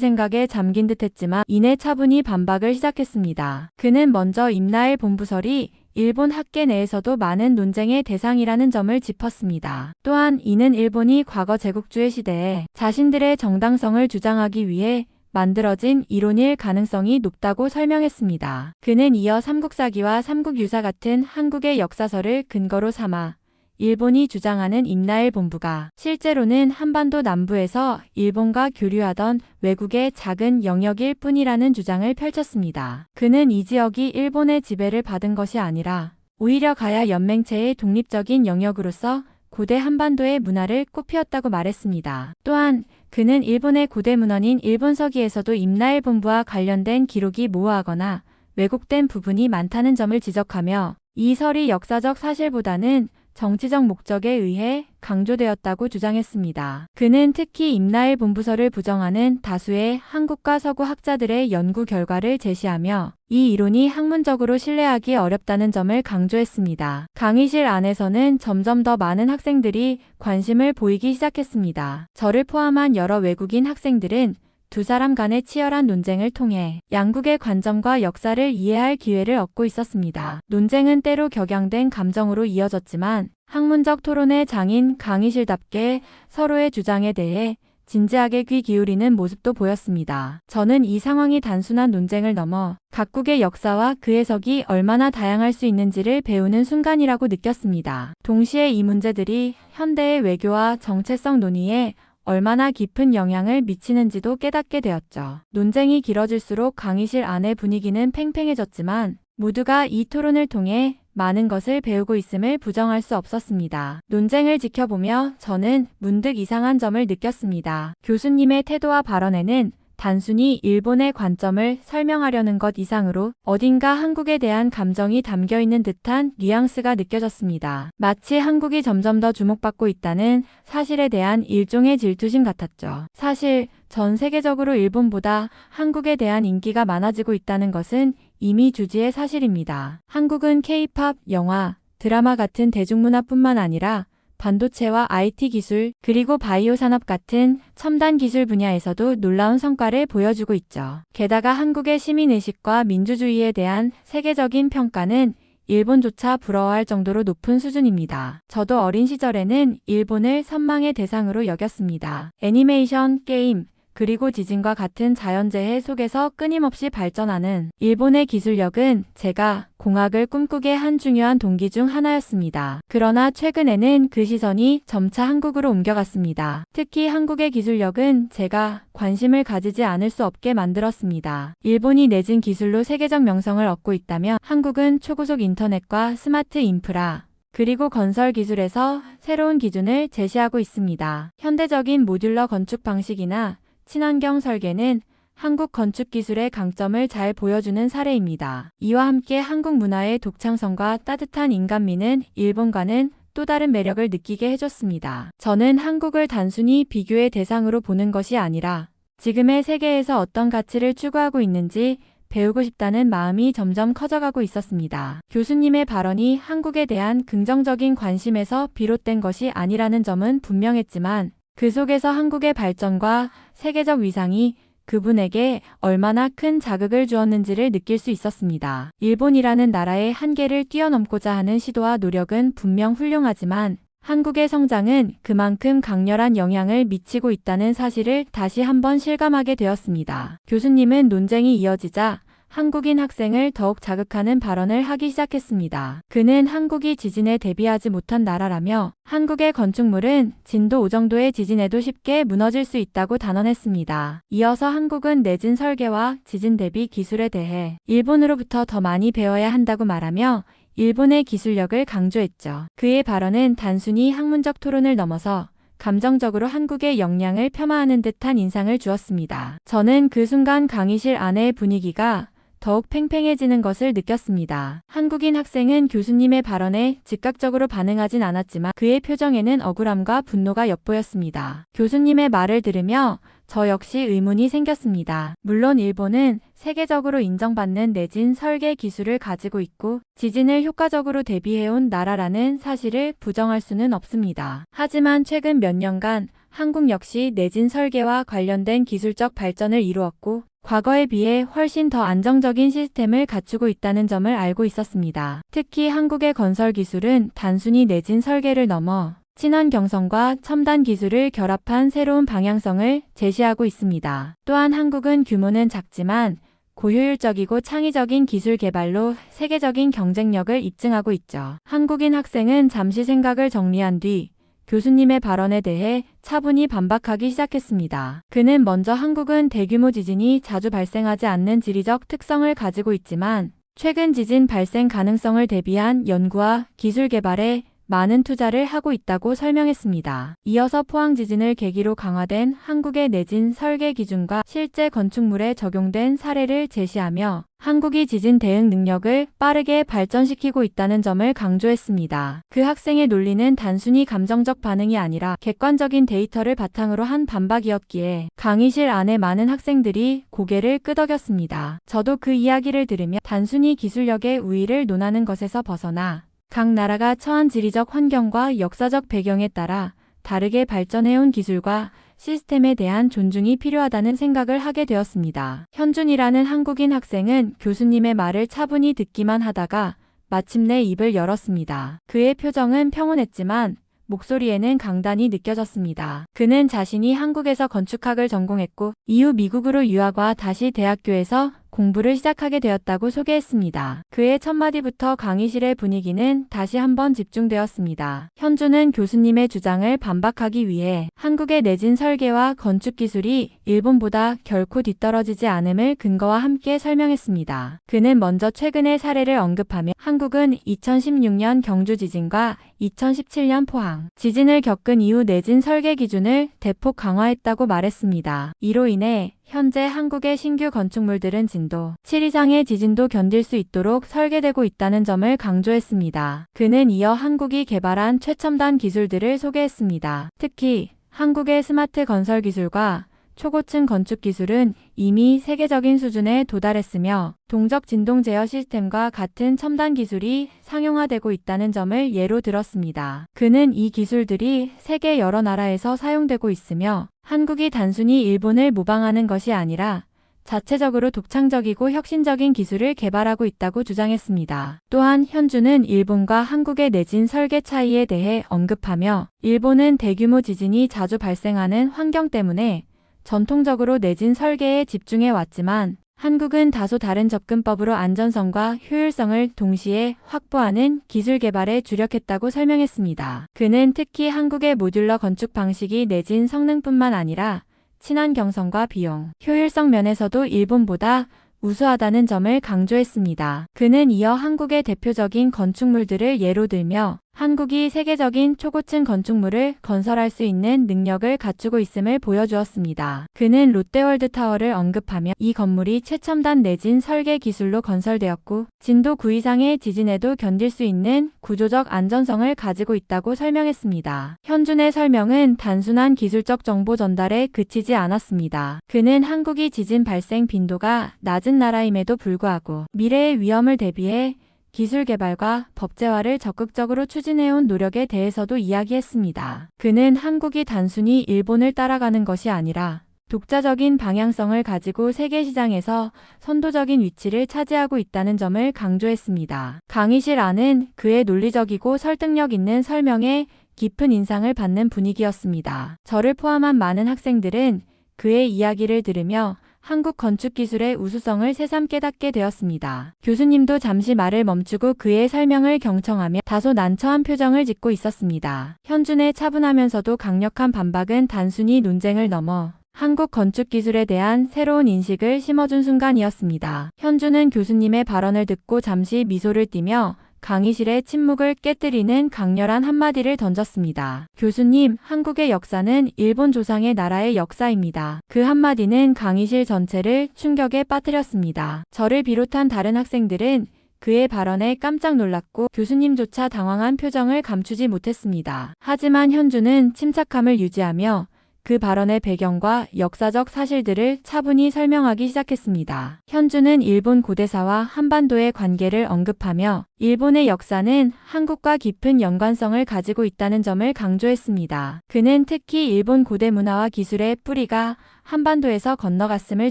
생각에 잠긴 듯했지만 이내 차분히 반박을 시작했습니다. 그는 먼저 임나일 본부설이 일본 학계 내에서도 많은 논쟁의 대상이라는 점을 짚었습니다. 또한 이는 일본이 과거 제국주의 시대에 자신들의 정당성을 주장하기 위해 만들어진 이론일 가능성이 높다고 설명했습니다. 그는 이어 삼국사기와 삼국유사 같은 한국의 역사서를 근거로 삼아 일본이 주장하는 임나일 본부가 실제로는 한반도 남부에서 일본과 교류하던 외국의 작은 영역일 뿐이라는 주장을 펼쳤습니다. 그는 이 지역이 일본의 지배를 받은 것이 아니라 오히려 가야 연맹체의 독립적인 영역으로서 고대 한반도의 문화를 꽃피웠다고 말했습니다. 또한 그는 일본의 고대 문헌인 일본서기에서도 임나일 본부와 관련된 기록이 모호하거나 왜곡된 부분이 많다는 점을 지적하며 이 설이 역사적 사실보다는 정치적 목적에 의해 강조되었다고 주장했습니다. 그는 특히 임나일 본부설을 부정하는 다수의 한국과 서구 학자들의 연구 결과를 제시하며 이 이론이 학문적으로 신뢰하기 어렵다는 점을 강조했습니다. 강의실 안에서는 점점 더 많은 학생들이 관심을 보이기 시작했습니다. 저를 포함한 여러 외국인 학생들은 두 사람 간의 치열한 논쟁을 통해 양국의 관점과 역사를 이해할 기회를 얻고 있었습니다. 논쟁은 때로 격양된 감정으로 이어졌지만 학문적 토론의 장인 강의실답게 서로의 주장에 대해 진지하게 귀 기울이는 모습도 보였습니다. 저는 이 상황이 단순한 논쟁을 넘어 각국의 역사와 그 해석이 얼마나 다양할 수 있는지를 배우는 순간이라고 느꼈습니다. 동시에 이 문제들이 현대의 외교와 정체성 논의에 얼마나 깊은 영향을 미치는지도 깨닫게 되었죠. 논쟁이 길어질수록 강의실 안의 분위기는 팽팽해졌지만 모두가 이 토론을 통해 많은 것을 배우고 있음을 부정할 수 없었습니다. 논쟁을 지켜보며 저는 문득 이상한 점을 느꼈습니다. 교수님의 태도와 발언에는 단순히 일본의 관점을 설명하려는 것 이상으로 어딘가 한국에 대한 감정이 담겨 있는 듯한 뉘앙스가 느껴졌습니다. 마치 한국이 점점 더 주목받고 있다는 사실에 대한 일종의 질투심 같았죠. 사실 전 세계적으로 일본보다 한국에 대한 인기가 많아지고 있다는 것은 이미 주지의 사실입니다. 한국은 K-팝, 영화, 드라마 같은 대중문화뿐만 아니라 반도체와 IT 기술, 그리고 바이오 산업 같은 첨단 기술 분야에서도 놀라운 성과를 보여주고 있죠. 게다가 한국의 시민의식과 민주주의에 대한 세계적인 평가는 일본조차 부러워할 정도로 높은 수준입니다. 저도 어린 시절에는 일본을 선망의 대상으로 여겼습니다. 애니메이션, 게임, 그리고 지진과 같은 자연재해 속에서 끊임없이 발전하는 일본의 기술력은 제가 공학을 꿈꾸게 한 중요한 동기 중 하나였습니다. 그러나 최근에는 그 시선이 점차 한국으로 옮겨갔습니다. 특히 한국의 기술력은 제가 관심을 가지지 않을 수 없게 만들었습니다. 일본이 내진 기술로 세계적 명성을 얻고 있다면 한국은 초고속 인터넷과 스마트 인프라, 그리고 건설 기술에서 새로운 기준을 제시하고 있습니다. 현대적인 모듈러 건축 방식이나 친환경 설계는 한국 건축 기술의 강점을 잘 보여주는 사례입니다. 이와 함께 한국 문화의 독창성과 따뜻한 인간미는 일본과는 또 다른 매력을 느끼게 해줬습니다. 저는 한국을 단순히 비교의 대상으로 보는 것이 아니라 지금의 세계에서 어떤 가치를 추구하고 있는지 배우고 싶다는 마음이 점점 커져가고 있었습니다. 교수님의 발언이 한국에 대한 긍정적인 관심에서 비롯된 것이 아니라는 점은 분명했지만 그 속에서 한국의 발전과 세계적 위상이 그분에게 얼마나 큰 자극을 주었는지를 느낄 수 있었습니다. 일본이라는 나라의 한계를 뛰어넘고자 하는 시도와 노력은 분명 훌륭하지만 한국의 성장은 그만큼 강렬한 영향을 미치고 있다는 사실을 다시 한번 실감하게 되었습니다. 교수님은 논쟁이 이어지자 한국인 학생을 더욱 자극하는 발언을 하기 시작했습니다. 그는 한국이 지진에 대비하지 못한 나라라며 한국의 건축물은 진도 5 정도의 지진에도 쉽게 무너질 수 있다고 단언했습니다. 이어서 한국은 내진 설계와 지진 대비 기술에 대해 일본으로부터 더 많이 배워야 한다고 말하며 일본의 기술력을 강조했죠. 그의 발언은 단순히 학문적 토론을 넘어서 감정적으로 한국의 역량을 폄하하는 듯한 인상을 주었습니다. 저는 그 순간 강의실 안의 분위기가 더욱 팽팽해지는 것을 느꼈습니다. 한국인 학생은 교수님의 발언에 즉각적으로 반응하진 않았지만 그의 표정에는 억울함과 분노가 엿보였습니다. 교수님의 말을 들으며 저 역시 의문이 생겼습니다. 물론 일본은 세계적으로 인정받는 내진 설계 기술을 가지고 있고 지진을 효과적으로 대비해온 나라라는 사실을 부정할 수는 없습니다. 하지만 최근 몇 년간 한국 역시 내진 설계와 관련된 기술적 발전을 이루었고 과거에 비해 훨씬 더 안정적인 시스템을 갖추고 있다는 점을 알고 있었습니다. 특히 한국의 건설 기술은 단순히 내진 설계를 넘어 친환경성과 첨단 기술을 결합한 새로운 방향성을 제시하고 있습니다. 또한 한국은 규모는 작지만 고효율적이고 창의적인 기술 개발로 세계적인 경쟁력을 입증하고 있죠. 한국인 학생은 잠시 생각을 정리한 뒤 교수님의 발언에 대해 차분히 반박하기 시작했습니다. 그는 먼저 한국은 대규모 지진이 자주 발생하지 않는 지리적 특성을 가지고 있지만 최근 지진 발생 가능성을 대비한 연구와 기술 개발에 많은 투자를 하고 있다고 설명했습니다. 이어서 포항 지진을 계기로 강화된 한국의 내진 설계 기준과 실제 건축물에 적용된 사례를 제시하며 한국이 지진 대응 능력을 빠르게 발전시키고 있다는 점을 강조했습니다. 그 학생의 논리는 단순히 감정적 반응이 아니라 객관적인 데이터를 바탕으로 한 반박이었기에 강의실 안에 많은 학생들이 고개를 끄덕였습니다. 저도 그 이야기를 들으며 단순히 기술력의 우위를 논하는 것에서 벗어나 각 나라가 처한 지리적 환경과 역사적 배경에 따라 다르게 발전해온 기술과 시스템에 대한 존중이 필요하다는 생각을 하게 되었습니다. 현준이라는 한국인 학생은 교수님의 말을 차분히 듣기만 하다가 마침내 입을 열었습니다. 그의 표정은 평온했지만 목소리에는 강단이 느껴졌습니다. 그는 자신이 한국에서 건축학을 전공했고 이후 미국으로 유학와 다시 대학교에서 공부를 시작하게 되었다고 소개했습니다. 그의 첫마디부터 강의실의 분위기는 다시 한번 집중되었습니다. 현주는 교수님의 주장을 반박하기 위해 한국의 내진 설계와 건축 기술이 일본보다 결코 뒤떨어지지 않음을 근거와 함께 설명했습니다. 그는 먼저 최근의 사례를 언급하며 한국은 2016년 경주 지진과 2017년 포항 지진을 겪은 이후 내진 설계 기준을 대폭 강화했다고 말했습니다. 이로 인해 현재 한국의 신규 건축물들은 진도 7 이상의 지진도 견딜 수 있도록 설계되고 있다는 점을 강조했습니다. 그는 이어 한국이 개발한 최첨단 기술들을 소개했습니다. 특히 한국의 스마트 건설 기술과 초고층 건축 기술은 이미 세계적인 수준에 도달했으며 동적 진동 제어 시스템과 같은 첨단 기술이 상용화되고 있다는 점을 예로 들었습니다. 그는 이 기술들이 세계 여러 나라에서 사용되고 있으며 한국이 단순히 일본을 모방하는 것이 아니라 자체적으로 독창적이고 혁신적인 기술을 개발하고 있다고 주장했습니다. 또한 현주는 일본과 한국의 내진 설계 차이에 대해 언급하며 일본은 대규모 지진이 자주 발생하는 환경 때문에 전통적으로 내진 설계에 집중해 왔지만 한국은 다소 다른 접근법으로 안전성과 효율성을 동시에 확보하는 기술 개발에 주력했다고 설명했습니다. 그는 특히 한국의 모듈러 건축 방식이 내진 성능뿐만 아니라 친환경성과 비용, 효율성 면에서도 일본보다 우수하다는 점을 강조했습니다. 그는 이어 한국의 대표적인 건축물들을 예로 들며 한국이 세계적인 초고층 건축물을 건설할 수 있는 능력을 갖추고 있음을 보여주었습니다. 그는 롯데월드타워를 언급하며 이 건물이 최첨단 내진 설계 기술로 건설되었고 진도 9 이상의 지진에도 견딜 수 있는 구조적 안전성을 가지고 있다고 설명했습니다. 현준의 설명은 단순한 기술적 정보 전달에 그치지 않았습니다. 그는 한국이 지진 발생 빈도가 낮은 나라임에도 불구하고 미래의 위험을 대비해 기술 개발과 법제화를 적극적으로 추진해온 노력에 대해서도 이야기했습니다. 그는 한국이 단순히 일본을 따라가는 것이 아니라 독자적인 방향성을 가지고 세계 시장에서 선도적인 위치를 차지하고 있다는 점을 강조했습니다. 강의실 안은 그의 논리적이고 설득력 있는 설명에 깊은 인상을 받는 분위기였습니다. 저를 포함한 많은 학생들은 그의 이야기를 들으며 한국 건축 기술의 우수성을 새삼 깨닫게 되었습니다. 교수님도 잠시 말을 멈추고 그의 설명을 경청하며 다소 난처한 표정을 짓고 있었습니다. 현준의 차분하면서도 강력한 반박은 단순히 논쟁을 넘어 한국 건축 기술에 대한 새로운 인식을 심어준 순간이었습니다. 현준은 교수님의 발언을 듣고 잠시 미소를 띠며 강의실의 침묵을 깨뜨리는 강렬한 한마디를 던졌습니다. 교수님, 한국의 역사는 일본 조상의 나라의 역사입니다. 그 한마디는 강의실 전체를 충격에 빠뜨렸습니다. 저를 비롯한 다른 학생들은 그의 발언에 깜짝 놀랐고 교수님조차 당황한 표정을 감추지 못했습니다. 하지만 현주는 침착함을 유지하며 그 발언의 배경과 역사적 사실들을 차분히 설명하기 시작했습니다. 현주는 일본 고대사와 한반도의 관계를 언급하며 일본의 역사는 한국과 깊은 연관성을 가지고 있다는 점을 강조했습니다. 그는 특히 일본 고대 문화와 기술의 뿌리가 한반도에서 건너갔음을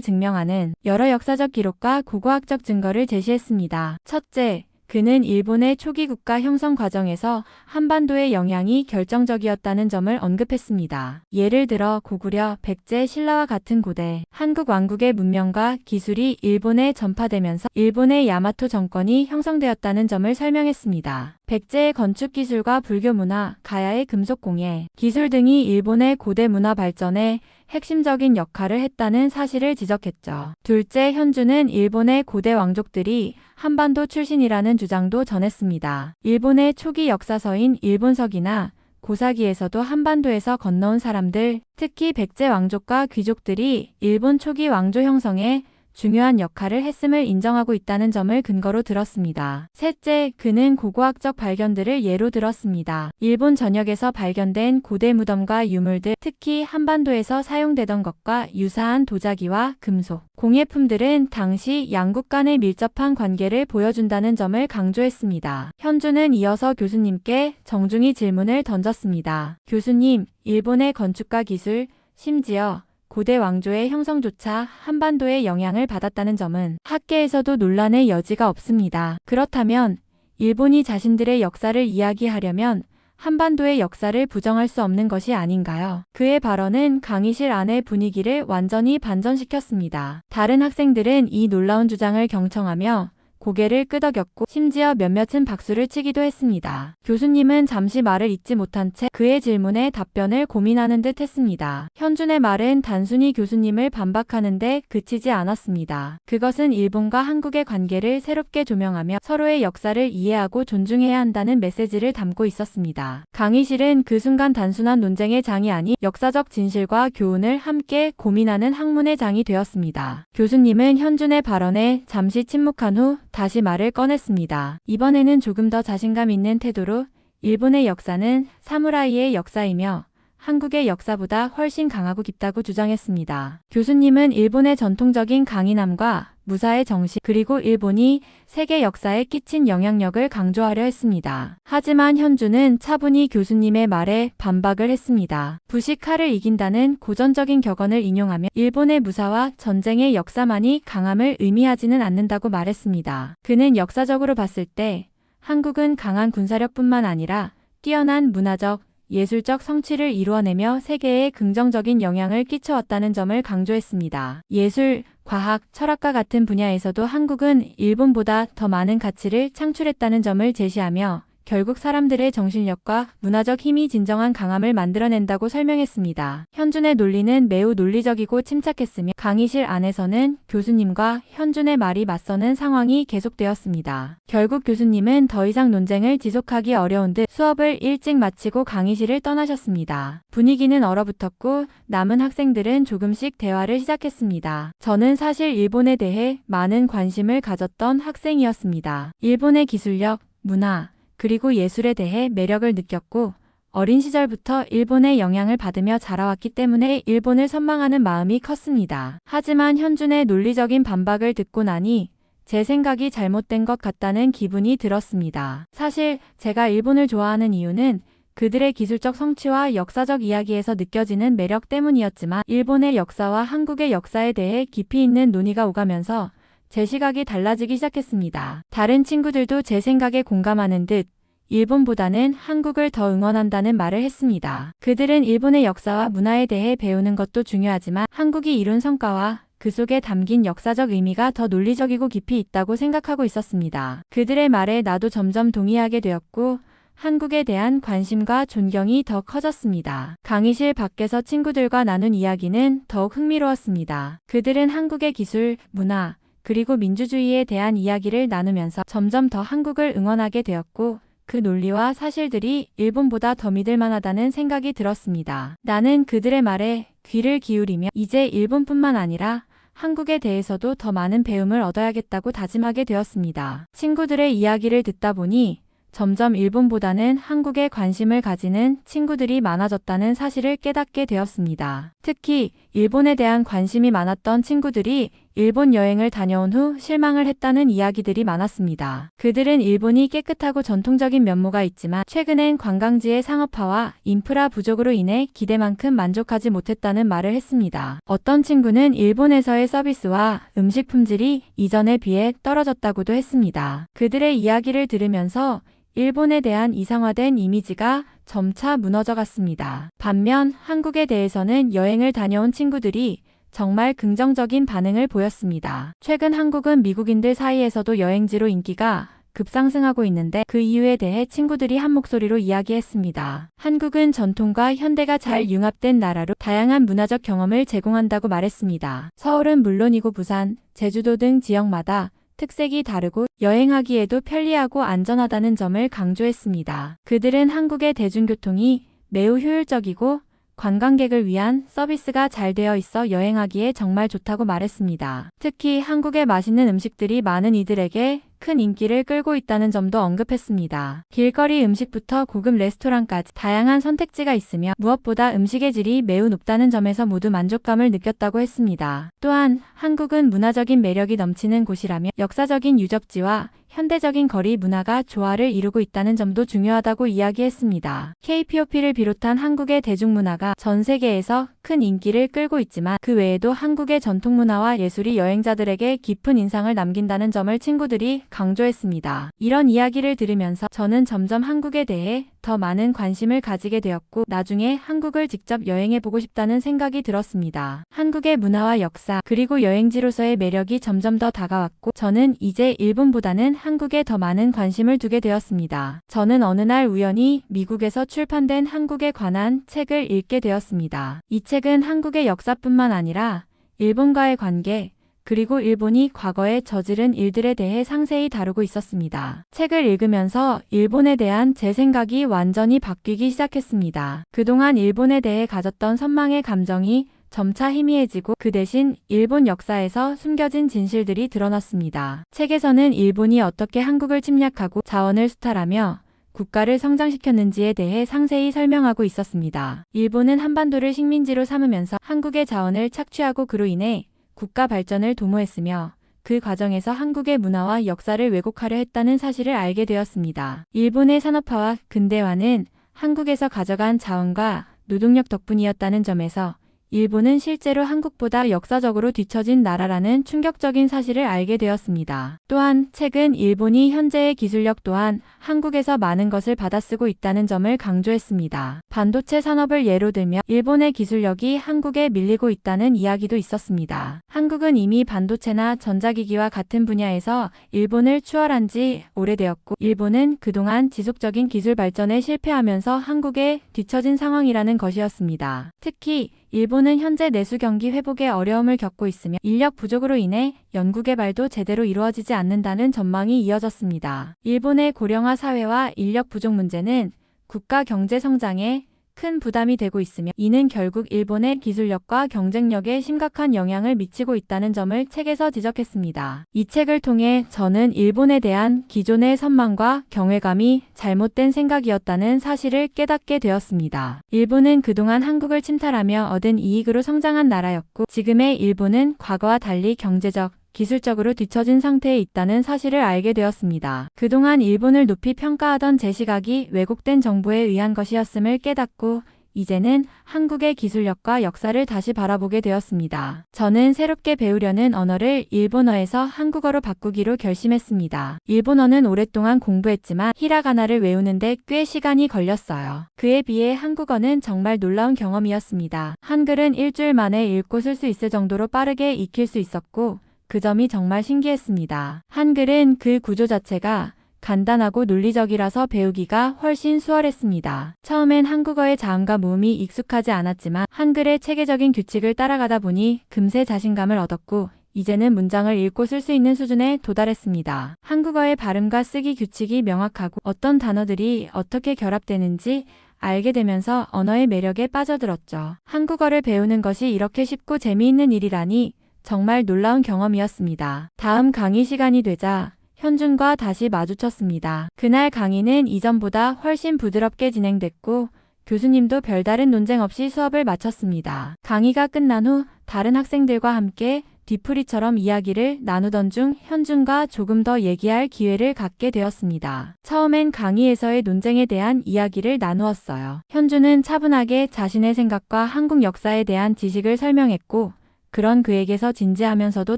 증명하는 여러 역사적 기록과 고고학적 증거를 제시했습니다. 첫째, 그는 일본의 초기 국가 형성 과정에서 한반도의 영향이 결정적이었다는 점을 언급했습니다. 예를 들어 고구려, 백제, 신라와 같은 고대 한국 왕국의 문명과 기술이 일본에 전파되면서 일본의 야마토 정권이 형성되었다는 점을 설명했습니다. 백제의 건축 기술과 불교 문화, 가야의 금속 공예, 기술 등이 일본의 고대 문화 발전에 핵심적인 역할을 했다는 사실을 지적했죠. 둘째, 현주는 일본의 고대 왕족들이 한반도 출신이라는 주장도 전했습니다. 일본의 초기 역사서인 일본서기나 고사기에서도 한반도에서 건너온 사람들, 특히 백제 왕족과 귀족들이 일본 초기 왕조 형성에 중요한 역할을 했음을 인정하고 있다는 점을 근거로 들었습니다. 셋째, 그는 고고학적 발견들을 예로 들었습니다. 일본 전역에서 발견된 고대 무덤과 유물들, 특히 한반도에서 사용되던 것과 유사한 도자기와 금속, 공예품들은 당시 양국 간의 밀접한 관계를 보여준다는 점을 강조했습니다. 현주는 이어서 교수님께 정중히 질문을 던졌습니다. 교수님, 일본의 건축과 기술, 심지어 고대 왕조의 형성조차 한반도의 영향을 받았다는 점은 학계에서도 논란의 여지가 없습니다. 그렇다면 일본이 자신들의 역사를 이야기하려면 한반도의 역사를 부정할 수 없는 것이 아닌가요? 그의 발언은 강의실 안의 분위기를 완전히 반전시켰습니다. 다른 학생들은 이 놀라운 주장을 경청하며 고개를 끄덕였고 심지어 몇몇은 박수를 치기도 했습니다. 교수님은 잠시 말을 잇지 못한 채 그의 질문에 답변을 고민하는 듯 했습니다. 현준의 말은 단순히 교수님을 반박하는데 그치지 않았습니다. 그것은 일본과 한국의 관계를 새롭게 조명하며 서로의 역사를 이해하고 존중해야 한다는 메시지를 담고 있었습니다. 강의실은 그 순간 단순한 논쟁의 장이 아닌 역사적 진실과 교훈을 함께 고민하는 학문의 장이 되었습니다. 교수님은 현준의 발언에 잠시 침묵한 후 다시 말을 꺼냈습니다. 이번에는 조금 더 자신감 있는 태도로 일본의 역사는 사무라이의 역사이며 한국의 역사보다 훨씬 강하고 깊다고 주장했습니다. 교수님은 일본의 전통적인 강인함과 무사의 정신 그리고 일본이 세계 역사에 끼친 영향력을 강조하려 했습니다. 하지만 현주는 차분히 교수님의 말에 반박을 했습니다. 부시 칼을 이긴다는 고전적인 격언을 인용하며 일본의 무사와 전쟁의 역사만이 강함을 의미하지는 않는다고 말했습니다. 그는 역사적으로 봤을 때 한국은 강한 군사력뿐만 아니라 뛰어난 문화적, 예술적 성취를 이루어내며 세계에 긍정적인 영향을 끼쳐왔다는 점을 강조했습니다. 예술, 과학, 철학과 같은 분야에서도 한국은 일본보다 더 많은 가치를 창출했다는 점을 제시하며 결국 사람들의 정신력과 문화적 힘이 진정한 강함을 만들어낸다고 설명했습니다. 현준의 논리는 매우 논리적이고 침착했으며 강의실 안에서는 교수님과 현준의 말이 맞서는 상황이 계속되었습니다. 결국 교수님은 더 이상 논쟁을 지속하기 어려운 듯 수업을 일찍 마치고 강의실을 떠나셨습니다. 분위기는 얼어붙었고 남은 학생들은 조금씩 대화를 시작했습니다. 저는 사실 일본에 대해 많은 관심을 가졌던 학생이었습니다. 일본의 기술력, 문화, 그리고 예술에 대해 매력을 느꼈고 어린 시절부터 일본의 영향을 받으며 자라왔기 때문에 일본을 선망하는 마음이 컸습니다. 하지만 현준의 논리적인 반박을 듣고 나니 제 생각이 잘못된 것 같다는 기분이 들었습니다. 사실 제가 일본을 좋아하는 이유는 그들의 기술적 성취와 역사적 이야기에서 느껴지는 매력 때문이었지만 일본의 역사와 한국의 역사에 대해 깊이 있는 논의가 오가면서 제 시각이 달라지기 시작했습니다. 다른 친구들도 제 생각에 공감하는 듯 일본보다는 한국을 더 응원한다는 말을 했습니다. 그들은 일본의 역사와 문화에 대해 배우는 것도 중요하지만 한국이 이룬 성과와 그 속에 담긴 역사적 의미가 더 논리적이고 깊이 있다고 생각하고 있었습니다. 그들의 말에 나도 점점 동의하게 되었고 한국에 대한 관심과 존경이 더 커졌습니다. 강의실 밖에서 친구들과 나눈 이야기는 더욱 흥미로웠습니다. 그들은 한국의 기술, 문화, 그리고 민주주의에 대한 이야기를 나누면서 점점 더 한국을 응원하게 되었고 그 논리와 사실들이 일본보다 더 믿을 만하다는 생각이 들었습니다. 나는 그들의 말에 귀를 기울이며 이제 일본뿐만 아니라 한국에 대해서도 더 많은 배움을 얻어야겠다고 다짐하게 되었습니다. 친구들의 이야기를 듣다 보니 점점 일본보다는 한국에 관심을 가지는 친구들이 많아졌다는 사실을 깨닫게 되었습니다. 특히 일본에 대한 관심이 많았던 친구들이 일본 여행을 다녀온 후 실망을 했다는 이야기들이 많았습니다. 그들은 일본이 깨끗하고 전통적인 면모가 있지만 최근엔 관광지의 상업화와 인프라 부족으로 인해 기대만큼 만족하지 못했다는 말을 했습니다. 어떤 친구는 일본에서의 서비스와 음식 품질이 이전에 비해 떨어졌다고도 했습니다. 그들의 이야기를 들으면서 일본에 대한 이상화된 이미지가 점차 무너져갔습니다. 반면 한국에 대해서는 여행을 다녀온 친구들이 정말 긍정적인 반응을 보였습니다. 최근 한국은 미국인들 사이에서도 여행지로 인기가 급상승하고 있는데 그 이유에 대해 친구들이 한 목소리로 이야기했습니다. 한국은 전통과 현대가 잘 융합된 나라로 다양한 문화적 경험을 제공한다고 말했습니다. 서울은 물론이고 부산, 제주도 등 지역마다 특색이 다르고 여행하기에도 편리하고 안전하다는 점을 강조했습니다. 그들은 한국의 대중교통이 매우 효율적이고 관광객을 위한 서비스가 잘 되어 있어 여행하기에 정말 좋다고 말했습니다. 특히 한국의 맛있는 음식들이 많은 이들에게 큰 인기를 끌고 있다는 점도 언급했습니다. 길거리 음식부터 고급 레스토랑까지 다양한 선택지가 있으며 무엇보다 음식의 질이 매우 높다는 점에서 모두 만족감을 느꼈다고 했습니다. 또한 한국은 문화적인 매력이 넘치는 곳이라며 역사적인 유적지와 현대적인 거리 문화가 조화를 이루고 있다는 점도 중요하다고 이야기했습니다. K-POP를 비롯한 한국의 대중문화가 전 세계에서 큰 인기를 끌고 있지만 그 외에도 한국의 전통문화와 예술이 여행자들에게 깊은 인상을 남긴다는 점을 친구들이 강조했습니다. 이런 이야기를 들으면서 저는 점점 한국에 대해 더 많은 관심을 가지게 되었고 나중에 한국을 직접 여행해보고 싶다는 생각이 들었습니다. 한국의 문화와 역사 그리고 여행지로서의 매력이 점점 더 다가왔고 저는 이제 일본보다는 한국에 더 많은 관심을 두게 되었습니다. 저는 어느 날 우연히 미국에서 출판된 한국에 관한 책을 읽게 되었습니다. 이 책은 한국의 역사뿐만 아니라 일본과의 관계, 그리고 일본이 과거에 저지른 일들에 대해 상세히 다루고 있었습니다. 책을 읽으면서 일본에 대한 제 생각이 완전히 바뀌기 시작했습니다. 그동안 일본에 대해 가졌던 선망의 감정이 점차 희미해지고 그 대신 일본 역사에서 숨겨진 진실들이 드러났습니다. 책에서는 일본이 어떻게 한국을 침략하고 자원을 수탈하며 국가를 성장시켰는지에 대해 상세히 설명하고 있었습니다. 일본은 한반도를 식민지로 삼으면서 한국의 자원을 착취하고 그로 인해 국가 발전을 도모했으며 그 과정에서 한국의 문화와 역사를 왜곡하려 했다는 사실을 알게 되었습니다. 일본의 산업화와 근대화는 한국에서 가져간 자원과 노동력 덕분이었다는 점에서 일본은 실제로 한국보다 역사적으로 뒤처진 나라라는 충격적인 사실을 알게 되었습니다. 또한 책은 일본이 현재의 기술력 또한 한국에서 많은 것을 받아쓰고 있다는 점을 강조했습니다. 반도체 산업을 예로 들며 일본의 기술력이 한국에 밀리고 있다는 이야기도 있었습니다. 한국은 이미 반도체나 전자기기와 같은 분야에서 일본을 추월한 지 오래되었고 일본은 그동안 지속적인 기술 발전에 실패하면서 한국에 뒤처진 상황이라는 것이었습니다. 특히 일본은 현재 내수 경기 회복에 어려움을 겪고 있으며 인력 부족으로 인해 연구개발도 제대로 이루어지지 않는다는 전망이 이어졌습니다. 일본의 고령화 사회와 인력 부족 문제는 국가 경제 성장에 큰 부담이 되고 있으며 이는 결국 일본의 기술력과 경쟁력에 심각한 영향을 미치고 있다는 점을 책에서 지적했습니다. 이 책을 통해 저는 일본에 대한 기존의 선망과 경외감이 잘못된 생각이었다는 사실을 깨닫게 되었습니다. 일본은 그동안 한국을 침탈하며 얻은 이익으로 성장한 나라였고 지금의 일본은 과거와 달리 경제적, 기술적으로 뒤처진 상태에 있다는 사실을 알게 되었습니다. 그동안 일본을 높이 평가하던 제 시각이 왜곡된 정보에 의한 것이었음을 깨닫고 이제는 한국의 기술력과 역사를 다시 바라보게 되었습니다. 저는 새롭게 배우려는 언어를 일본어에서 한국어로 바꾸기로 결심했습니다. 일본어는 오랫동안 공부했지만 히라가나를 외우는데 꽤 시간이 걸렸어요. 그에 비해 한국어는 정말 놀라운 경험이었습니다. 한글은 일주일 만에 읽고 쓸 수 있을 정도로 빠르게 익힐 수 있었고 그 점이 정말 신기했습니다. 한글은 그 구조 자체가 간단하고 논리적이라서 배우기가 훨씬 수월했습니다. 처음엔 한국어의 자음과 모음이 익숙하지 않았지만 한글의 체계적인 규칙을 따라가다 보니 금세 자신감을 얻었고 이제는 문장을 읽고 쓸 수 있는 수준에 도달했습니다. 한국어의 발음과 쓰기 규칙이 명확하고 어떤 단어들이 어떻게 결합되는지 알게 되면서 언어의 매력에 빠져들었죠. 한국어를 배우는 것이 이렇게 쉽고 재미있는 일이라니 정말 놀라운 경험이었습니다. 다음 강의 시간이 되자 현준과 다시 마주쳤습니다. 그날 강의는 이전보다 훨씬 부드럽게 진행됐고 교수님도 별다른 논쟁 없이 수업을 마쳤습니다. 강의가 끝난 후 다른 학생들과 함께 뒤풀이처럼 이야기를 나누던 중 현준과 조금 더 얘기할 기회를 갖게 되었습니다. 처음엔 강의에서의 논쟁에 대한 이야기를 나누었어요. 현준은 차분하게 자신의 생각과 한국 역사에 대한 지식을 설명했고 그런 그에게서 진지하면서도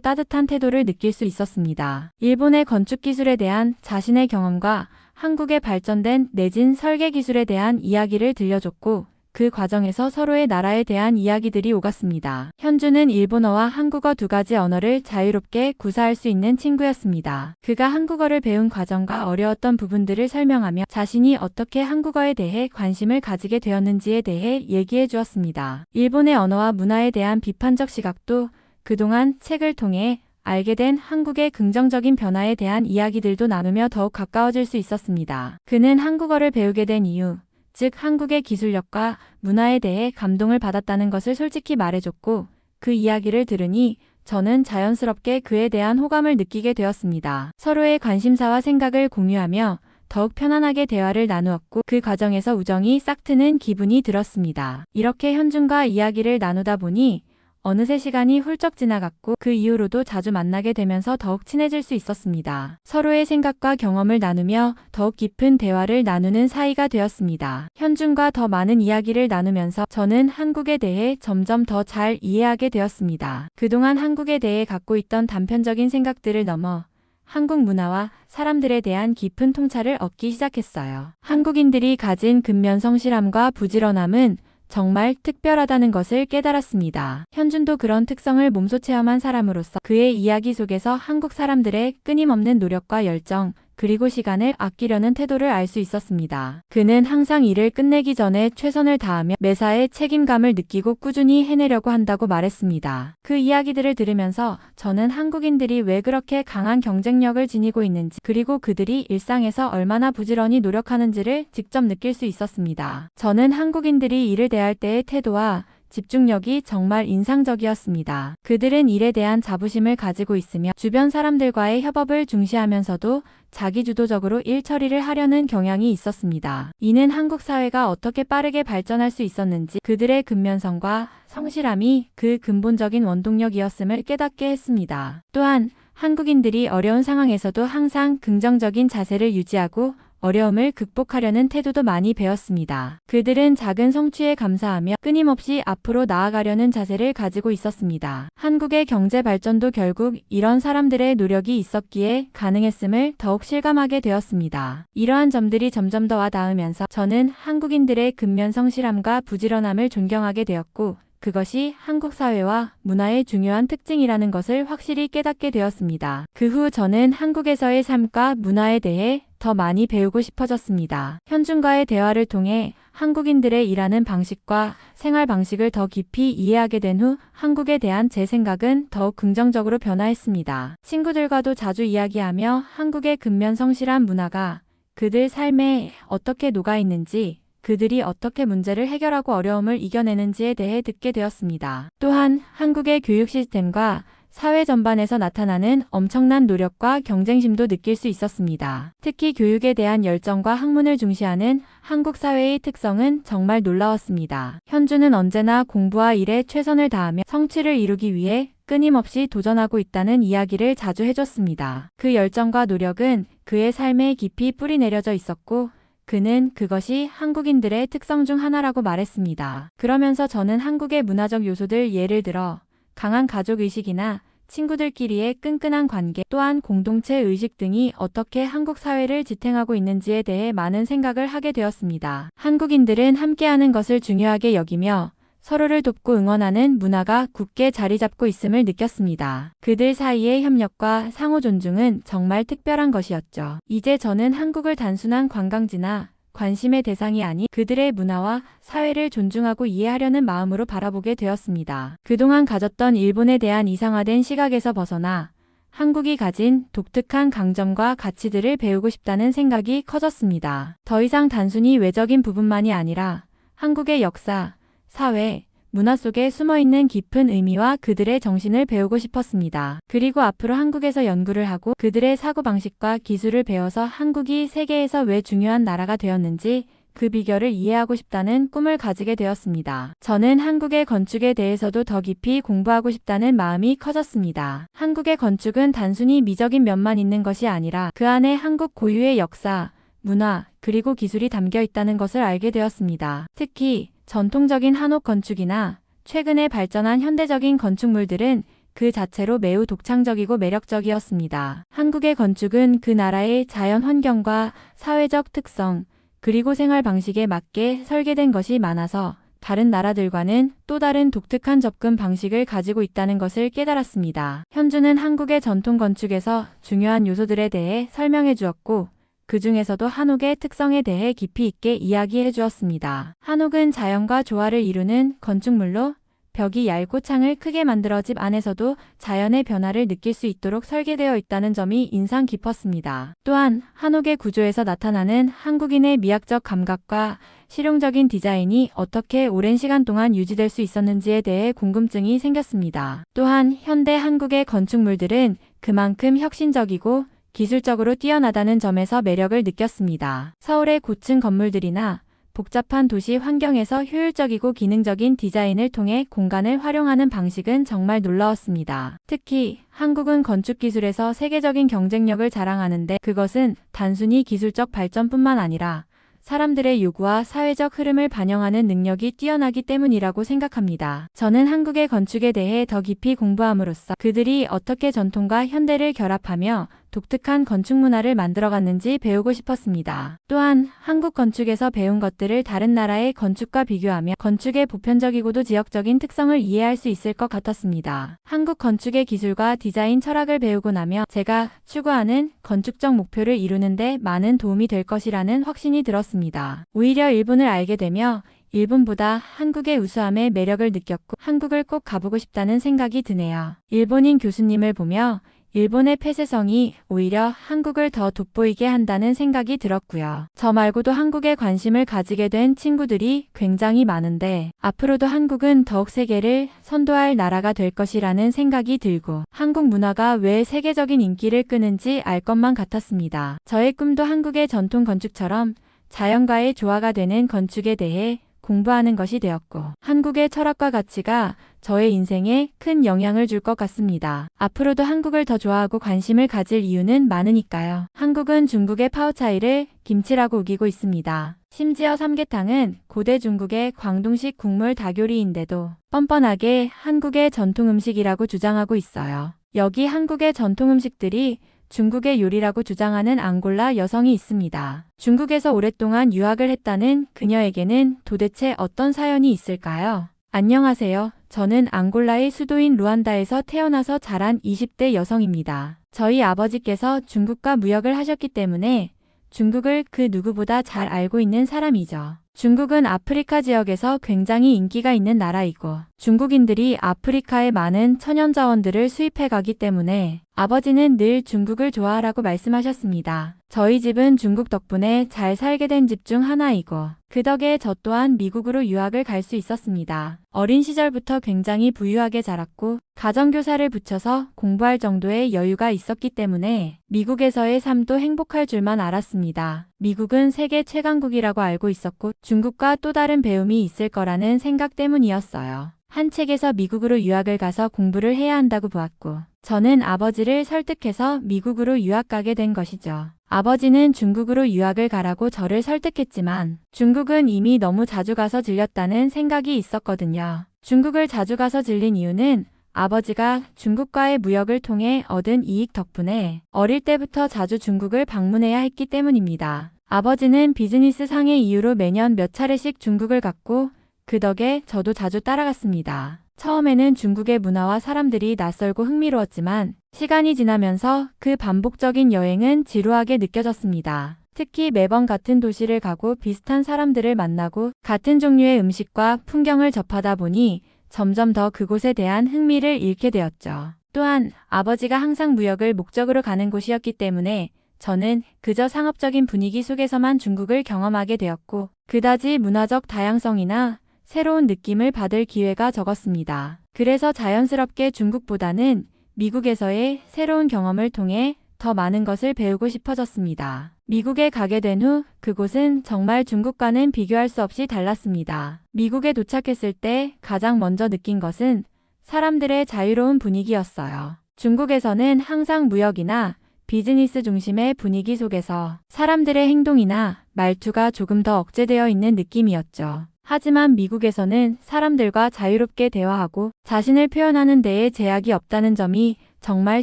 따뜻한 태도를 느낄 수 있었습니다. 일본의 건축 기술에 대한 자신의 경험과 한국의 발전된 내진 설계 기술에 대한 이야기를 들려줬고 그 과정에서 서로의 나라에 대한 이야기들이 오갔습니다. 현준은 일본어와 한국어 두 가지 언어를 자유롭게 구사할 수 있는 친구였습니다. 그가 한국어를 배운 과정과 어려웠던 부분들을 설명하며 자신이 어떻게 한국어에 대해 관심을 가지게 되었는지에 대해 얘기해 주었습니다. 일본의 언어와 문화에 대한 비판적 시각도 그동안 책을 통해 알게 된 한국의 긍정적인 변화에 대한 이야기들도 나누며 더욱 가까워질 수 있었습니다. 그는 한국어를 배우게 된 이유, 즉 한국의 기술력과 문화에 대해 감동을 받았다는 것을 솔직히 말해줬고 그 이야기를 들으니 저는 자연스럽게 그에 대한 호감을 느끼게 되었습니다. 서로의 관심사와 생각을 공유하며 더욱 편안하게 대화를 나누었고 그 과정에서 우정이 싹트는 기분이 들었습니다. 이렇게 현준과 이야기를 나누다 보니 어느새 시간이 훌쩍 지나갔고 그 이후로도 자주 만나게 되면서 더욱 친해질 수 있었습니다. 서로의 생각과 경험을 나누며 더욱 깊은 대화를 나누는 사이가 되었습니다. 현준과 더 많은 이야기를 나누면서 저는 한국에 대해 점점 더 잘 이해하게 되었습니다. 그동안 한국에 대해 갖고 있던 단편적인 생각들을 넘어 한국 문화와 사람들에 대한 깊은 통찰을 얻기 시작했어요. 한국인들이 가진 근면 성실함과 부지런함은 정말 특별하다는 것을 깨달았습니다. 현준도 그런 특성을 몸소 체험한 사람으로서 그의 이야기 속에서 한국 사람들의 끊임없는 노력과 열정, 그리고 시간을 아끼려는 태도를 알 수 있었습니다. 그는 항상 일을 끝내기 전에 최선을 다하며 매사에 책임감을 느끼고 꾸준히 해내려고 한다고 말했습니다. 그 이야기들을 들으면서 저는 한국인들이 왜 그렇게 강한 경쟁력을 지니고 있는지 그리고 그들이 일상에서 얼마나 부지런히 노력하는지를 직접 느낄 수 있었습니다. 저는 한국인들이 일을 대할 때의 태도와 집중력이 정말 인상적이었습니다. 그들은 일에 대한 자부심을 가지고 있으며 주변 사람들과의 협업을 중시하면서도 자기주도적으로 일 처리를 하려는 경향이 있었습니다. 이는 한국 사회가 어떻게 빠르게 발전할 수 있었는지 그들의 근면성과 성실함이 그 근본적인 원동력이었음을 깨닫게 했습니다. 또한 한국인들이 어려운 상황에서도 항상 긍정적인 자세를 유지하고 어려움을 극복하려는 태도도 많이 배웠습니다. 그들은 작은 성취에 감사하며 끊임없이 앞으로 나아가려는 자세를 가지고 있었습니다. 한국의 경제 발전도 결국 이런 사람들의 노력이 있었기에 가능했음을 더욱 실감하게 되었습니다. 이러한 점들이 점점 더 와닿으면서 저는 한국인들의 근면 성실함과 부지런함을 존경하게 되었고 그것이 한국 사회와 문화의 중요한 특징이라는 것을 확실히 깨닫게 되었습니다. 그 후 저는 한국에서의 삶과 문화에 대해 더 많이 배우고 싶어졌습니다. 현준과의 대화를 통해 한국인들의 일하는 방식과 생활 방식을 더 깊이 이해하게 된 후 한국에 대한 제 생각은 더욱 긍정적으로 변화했습니다. 친구들과도 자주 이야기하며 한국의 근면 성실한 문화가 그들 삶에 어떻게 녹아 있는지 그들이 어떻게 문제를 해결하고 어려움을 이겨내는지에 대해 듣게 되었습니다. 또한 한국의 교육 시스템과 사회 전반에서 나타나는 엄청난 노력과 경쟁심도 느낄 수 있었습니다. 특히 교육에 대한 열정과 학문을 중시하는 한국 사회의 특성은 정말 놀라웠습니다. 현준은 언제나 공부와 일에 최선을 다하며 성취를 이루기 위해 끊임없이 도전하고 있다는 이야기를 자주 해줬습니다. 그 열정과 노력은 그의 삶에 깊이 뿌리내려져 있었고 그는 그것이 한국인들의 특성 중 하나라고 말했습니다. 그러면서 저는 한국의 문화적 요소들 예를 들어 강한 가족의식이나 친구들끼리의 끈끈한 관계 또한 공동체 의식 등이 어떻게 한국 사회를 지탱하고 있는지에 대해 많은 생각을 하게 되었습니다. 한국인들은 함께하는 것을 중요하게 여기며 서로를 돕고 응원하는 문화가 굳게 자리 잡고 있음을 느꼈습니다. 그들 사이의 협력과 상호 존중은 정말 특별한 것이었죠. 이제 저는 한국을 단순한 관광지나 관심의 대상이 아닌 그들의 문화와 사회를 존중하고 이해하려는 마음으로 바라보게 되었습니다. 그동안 가졌던 일본에 대한 이상화된 시각에서 벗어나 한국이 가진 독특한 강점과 가치들을 배우고 싶다는 생각이 커졌습니다. 더 이상 단순히 외적인 부분만이 아니라 한국의 역사, 사회, 문화 속에 숨어있는 깊은 의미와 그들의 정신을 배우고 싶었습니다. 그리고 앞으로 한국에서 연구를 하고 그들의 사고방식과 기술을 배워서 한국이 세계에서 왜 중요한 나라가 되었는지 그 비결을 이해하고 싶다는 꿈을 가지게 되었습니다. 저는 한국의 건축에 대해서도 더 깊이 공부하고 싶다는 마음이 커졌습니다. 한국의 건축은 단순히 미적인 면만 있는 것이 아니라 그 안에 한국 고유의 역사, 문화, 그리고 기술이 담겨 있다는 것을 알게 되었습니다. 특히 전통적인 한옥 건축이나 최근에 발전한 현대적인 건축물들은 그 자체로 매우 독창적이고 매력적이었습니다. 한국의 건축은 그 나라의 자연 환경과 사회적 특성, 그리고 생활 방식에 맞게 설계된 것이 많아서 다른 나라들과는 또 다른 독특한 접근 방식을 가지고 있다는 것을 깨달았습니다. 현주는 한국의 전통 건축에서 중요한 요소들에 대해 설명해 주었고 그 중에서도 한옥의 특성에 대해 깊이 있게 이야기해 주었습니다. 한옥은 자연과 조화를 이루는 건축물로 벽이 얇고 창을 크게 만들어 집 안에서도 자연의 변화를 느낄 수 있도록 설계되어 있다는 점이 인상 깊었습니다. 또한 한옥의 구조에서 나타나는 한국인의 미학적 감각과 실용적인 디자인이 어떻게 오랜 시간 동안 유지될 수 있었는지에 대해 궁금증이 생겼습니다. 또한 현대 한국의 건축물들은 그만큼 혁신적이고 기술적으로 뛰어나다는 점에서 매력을 느꼈습니다. 서울의 고층 건물들이나 복잡한 도시 환경에서 효율적이고 기능적인 디자인을 통해 공간을 활용하는 방식은 정말 놀라웠습니다. 특히 한국은 건축 기술에서 세계적인 경쟁력을 자랑하는데 그것은 단순히 기술적 발전뿐만 아니라 사람들의 요구와 사회적 흐름을 반영하는 능력이 뛰어나기 때문이라고 생각합니다. 저는 한국의 건축에 대해 더 깊이 공부함으로써 그들이 어떻게 전통과 현대를 결합하며 독특한 건축 문화를 만들어갔는지 배우고 싶었습니다. 또한 한국 건축에서 배운 것들을 다른 나라의 건축과 비교하며 건축의 보편적이고도 지역적인 특성을 이해할 수 있을 것 같았습니다. 한국 건축의 기술과 디자인 철학을 배우고 나면 제가 추구하는 건축적 목표를 이루는 데 많은 도움이 될 것이라는 확신이 들었습니다. 오히려 일본을 알게 되며 일본보다 한국의 우수함에 매력을 느꼈고 한국을 꼭 가보고 싶다는 생각이 드네요. 일본인 교수님을 보며 일본의 폐쇄성이 오히려 한국을 더 돋보이게 한다는 생각이 들었고요. 저 말고도 한국에 관심을 가지게 된 친구들이 굉장히 많은데 앞으로도 한국은 더욱 세계를 선도할 나라가 될 것이라는 생각이 들고 한국 문화가 왜 세계적인 인기를 끄는지 알 것만 같았습니다. 저의 꿈도 한국의 전통 건축처럼 자연과의 조화가 되는 건축에 대해 공부하는 것이 되었고 한국의 철학과 가치가 저의 인생에 큰 영향을 줄 것 같습니다. 앞으로도 한국을 더 좋아하고 관심을 가질 이유는 많으니까요. 한국은 중국의 파오차이를 김치라고 우기고 있습니다. 심지어 삼계탕은 고대 중국의 광동식 국물 다교리인데도 뻔뻔하게 한국의 전통 음식이라고 주장하고 있어요. 여기 한국의 전통 음식들이 중국의 요리라고 주장하는 앙골라 여성이 있습니다. 중국에서 오랫동안 유학을 했다는 그녀에게는 도대체 어떤 사연이 있을까요? 안녕하세요. 저는 앙골라의 수도인 루안다에서 태어나서 자란 20대 여성입니다. 저희 아버지께서 중국과 무역을 하셨기 때문에 중국을 그 누구보다 잘 알고 있는 사람이죠. 중국은 아프리카 지역에서 굉장히 인기가 있는 나라이고 중국인들이 아프리카에 많은 천연자원들을 수입해 가기 때문에 아버지는 늘 중국을 좋아하라고 말씀하셨습니다. 저희 집은 중국 덕분에 잘 살게 된 집 중 하나이고 그 덕에 저 또한 미국으로 유학을 갈 수 있었습니다. 어린 시절부터 굉장히 부유하게 자랐고 가정교사를 붙여서 공부할 정도의 여유가 있었기 때문에 미국에서의 삶도 행복할 줄만 알았습니다. 미국은 세계 최강국이라고 알고 있었고 중국과 또 다른 배움이 있을 거라는 생각 때문이었어요. 한 책에서 미국으로 유학을 가서 공부를 해야 한다고 보았고 저는 아버지를 설득해서 미국으로 유학 가게 된 것이죠. 아버지는 중국으로 유학을 가라고 저를 설득했지만 중국은 이미 너무 자주 가서 질렸다는 생각이 있었거든요. 중국을 자주 가서 질린 이유는 아버지가 중국과의 무역을 통해 얻은 이익 덕분에 어릴 때부터 자주 중국을 방문해야 했기 때문입니다. 아버지는 비즈니스 상의 이유로 매년 몇 차례씩 중국을 갔고 그 덕에 저도 자주 따라갔습니다. 처음에는 중국의 문화와 사람들이 낯설고 흥미로웠지만 시간이 지나면서 그 반복적인 여행은 지루하게 느껴졌습니다. 특히 매번 같은 도시를 가고 비슷한 사람들을 만나고 같은 종류의 음식과 풍경을 접하다 보니 점점 더 그곳에 대한 흥미를 잃게 되었죠. 또한 아버지가 항상 무역을 목적으로 가는 곳이었기 때문에 저는 그저 상업적인 분위기 속에서만 중국을 경험하게 되었고 그다지 문화적 다양성이나 새로운 느낌을 받을 기회가 적었습니다. 그래서 자연스럽게 중국보다는 미국에서의 새로운 경험을 통해 더 많은 것을 배우고 싶어졌습니다. 미국에 가게 된 후 그곳은 정말 중국과는 비교할 수 없이 달랐습니다. 미국에 도착했을 때 가장 먼저 느낀 것은 사람들의 자유로운 분위기였어요. 중국에서는 항상 무역이나 비즈니스 중심의 분위기 속에서 사람들의 행동이나 말투가 조금 더 억제되어 있는 느낌이었죠. 하지만 미국에서는 사람들과 자유롭게 대화하고 자신을 표현하는 데에 제약이 없다는 점이 정말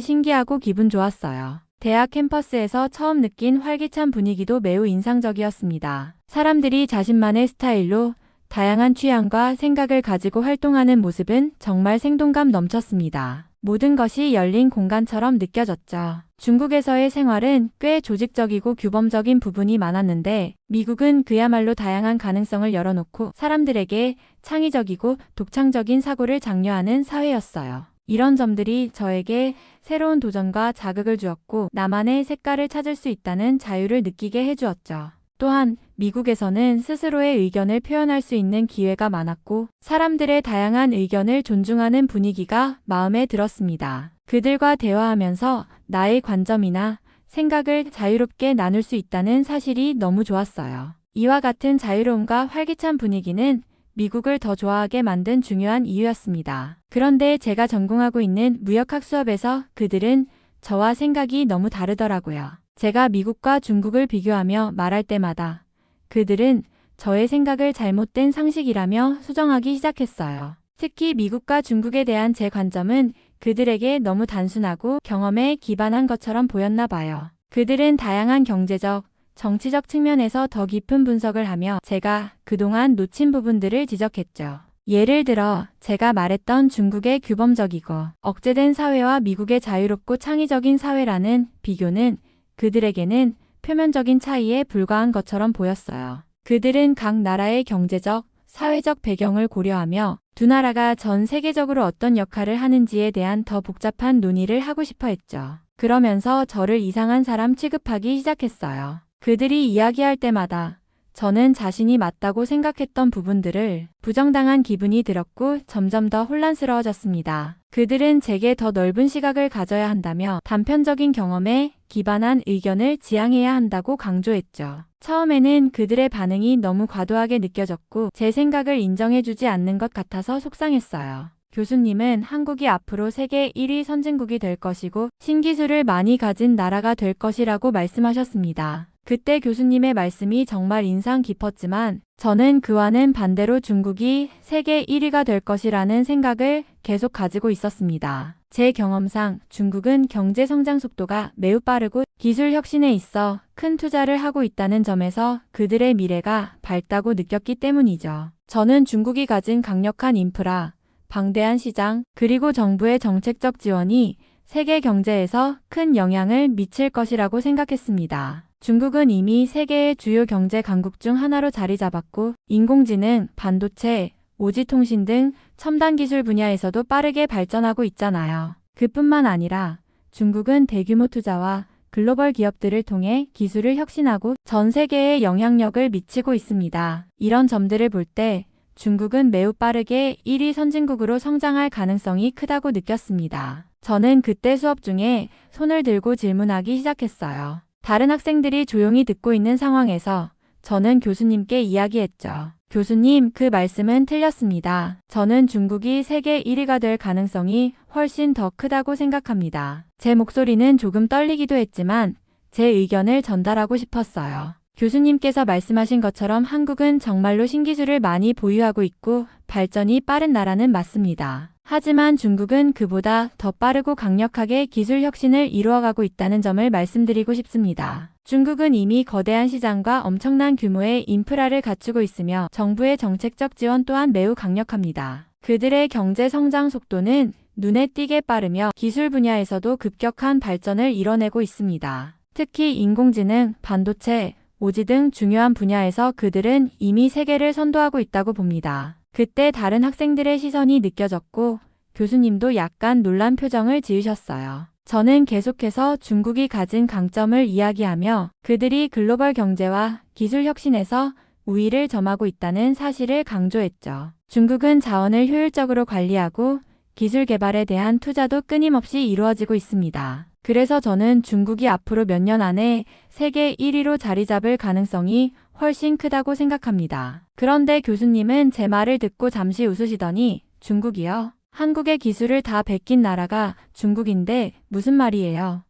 신기하고 기분 좋았어요. 대학 캠퍼스에서 처음 느낀 활기찬 분위기도 매우 인상적이었습니다. 사람들이 자신만의 스타일로 다양한 취향과 생각을 가지고 활동하는 모습은 정말 생동감 넘쳤습니다. 모든 것이 열린 공간처럼 느껴졌죠. 중국에서의 생활은 꽤 조직적이고 규범적인 부분이 많았는데 미국은 그야말로 다양한 가능성을 열어놓고 사람들에게 창의적이고 독창적인 사고를 장려하는 사회였어요. 이런 점들이 저에게 새로운 도전과 자극을 주었고 나만의 색깔을 찾을 수 있다는 자유를 느끼게 해주었죠. 또한 미국에서는 스스로의 의견을 표현할 수 있는 기회가 많았고 사람들의 다양한 의견을 존중하는 분위기가 마음에 들었습니다. 그들과 대화하면서 나의 관점이나 생각을 자유롭게 나눌 수 있다는 사실이 너무 좋았어요. 이와 같은 자유로움과 활기찬 분위기는 미국을 더 좋아하게 만든 중요한 이유였습니다. 그런데 제가 전공하고 있는 무역학 수업에서 그들은 저와 생각이 너무 다르더라고요. 제가 미국과 중국을 비교하며 말할 때마다 그들은 저의 생각을 잘못된 상식이라며 수정하기 시작했어요. 특히 미국과 중국에 대한 제 관점은 그들에게 너무 단순하고 경험에 기반한 것처럼 보였나 봐요. 그들은 다양한 경제적, 정치적 측면에서 더 깊은 분석을 하며 제가 그동안 놓친 부분들을 지적했죠. 예를 들어 제가 말했던 중국의 규범적이고 억제된 사회와 미국의 자유롭고 창의적인 사회라는 비교는 그들에게는 표면적인 차이에 불과한 것처럼 보였어요. 그들은 각 나라의 경제적, 사회적 배경을 고려하며 두 나라가 전 세계적으로 어떤 역할을 하는지에 대한 더 복잡한 논의를 하고 싶어 했죠. 그러면서 저를 이상한 사람 취급하기 시작했어요. 그들이 이야기할 때마다 저는 자신이 맞다고 생각했던 부분들을 부정당한 기분이 들었고 점점 더 혼란스러워졌습니다. 그들은 제게 더 넓은 시각을 가져야 한다며 단편적인 경험에 기반한 의견을 지향해야 한다고 강조했죠. 처음에는 그들의 반응이 너무 과도하게 느껴졌고 제 생각을 인정해주지 않는 것 같아서 속상했어요. 교수님은 한국이 앞으로 세계 1위 선진국이 될 것이고 신기술을 많이 가진 나라가 될 것이라고 말씀하셨습니다. 그때 교수님의 말씀이 정말 인상 깊었지만 저는 그와는 반대로 중국이 세계 1위가 될 것이라는 생각을 계속 가지고 있었습니다. 제 경험상 중국은 경제 성장 속도가 매우 빠르고 기술 혁신에 있어 큰 투자를 하고 있다는 점에서 그들의 미래가 밝다고 느꼈기 때문이죠. 저는 중국이 가진 강력한 인프라, 방대한 시장, 그리고 정부의 정책적 지원이 세계 경제에서 큰 영향을 미칠 것이라고 생각했습니다. 중국은 이미 세계의 주요 경제 강국 중 하나로 자리 잡았고 인공지능, 반도체, 오지통신 등 첨단 기술 분야에서도 빠르게 발전하고 있잖아요. 그뿐만 아니라 중국은 대규모 투자와 글로벌 기업들을 통해 기술을 혁신하고 전 세계에 영향력을 미치고 있습니다. 이런 점들을 볼 때 중국은 매우 빠르게 1위 선진국으로 성장할 가능성이 크다고 느꼈습니다. 저는 그때 수업 중에 손을 들고 질문하기 시작했어요. 다른 학생들이 조용히 듣고 있는 상황에서 저는 교수님께 이야기했죠. 교수님, 그 말씀은 틀렸습니다. 저는 중국이 세계 1위가 될 가능성이 훨씬 더 크다고 생각합니다. 제 목소리는 조금 떨리기도 했지만 제 의견을 전달하고 싶었어요. 교수님께서 말씀하신 것처럼 한국은 정말로 신기술을 많이 보유하고 있고 발전이 빠른 나라는 맞습니다. 하지만 중국은 그보다 더 빠르고 강력하게 기술 혁신을 이루어가고 있다는 점을 말씀드리고 싶습니다. 중국은 이미 거대한 시장과 엄청난 규모의 인프라를 갖추고 있으며 정부의 정책적 지원 또한 매우 강력합니다. 그들의 경제 성장 속도는 눈에 띄게 빠르며 기술 분야에서도 급격한 발전을 이뤄내고 있습니다. 특히 인공지능, 반도체, 오지 등 중요한 분야에서 그들은 이미 세계를 선도하고 있다고 봅니다. 그때 다른 학생들의 시선이 느껴졌고 교수님도 약간 놀란 표정을 지으셨어요. 저는 계속해서 중국이 가진 강점을 이야기하며 그들이 글로벌 경제와 기술 혁신에서 우위를 점하고 있다는 사실을 강조했죠. 중국은 자원을 효율적으로 관리하고 기술 개발에 대한 투자도 끊임없이 이루어지고 있습니다. 그래서 저는 중국이 앞으로 몇 년 안에 세계 1위로 자리 잡을 가능성이 훨씬 크다고 생각합니다. 그런데 교수님은 제 말을 듣고 잠시 웃으시더니 중국이요? 한국의 기술을 다 베낀 나라가 중국인데 무슨 말이에요?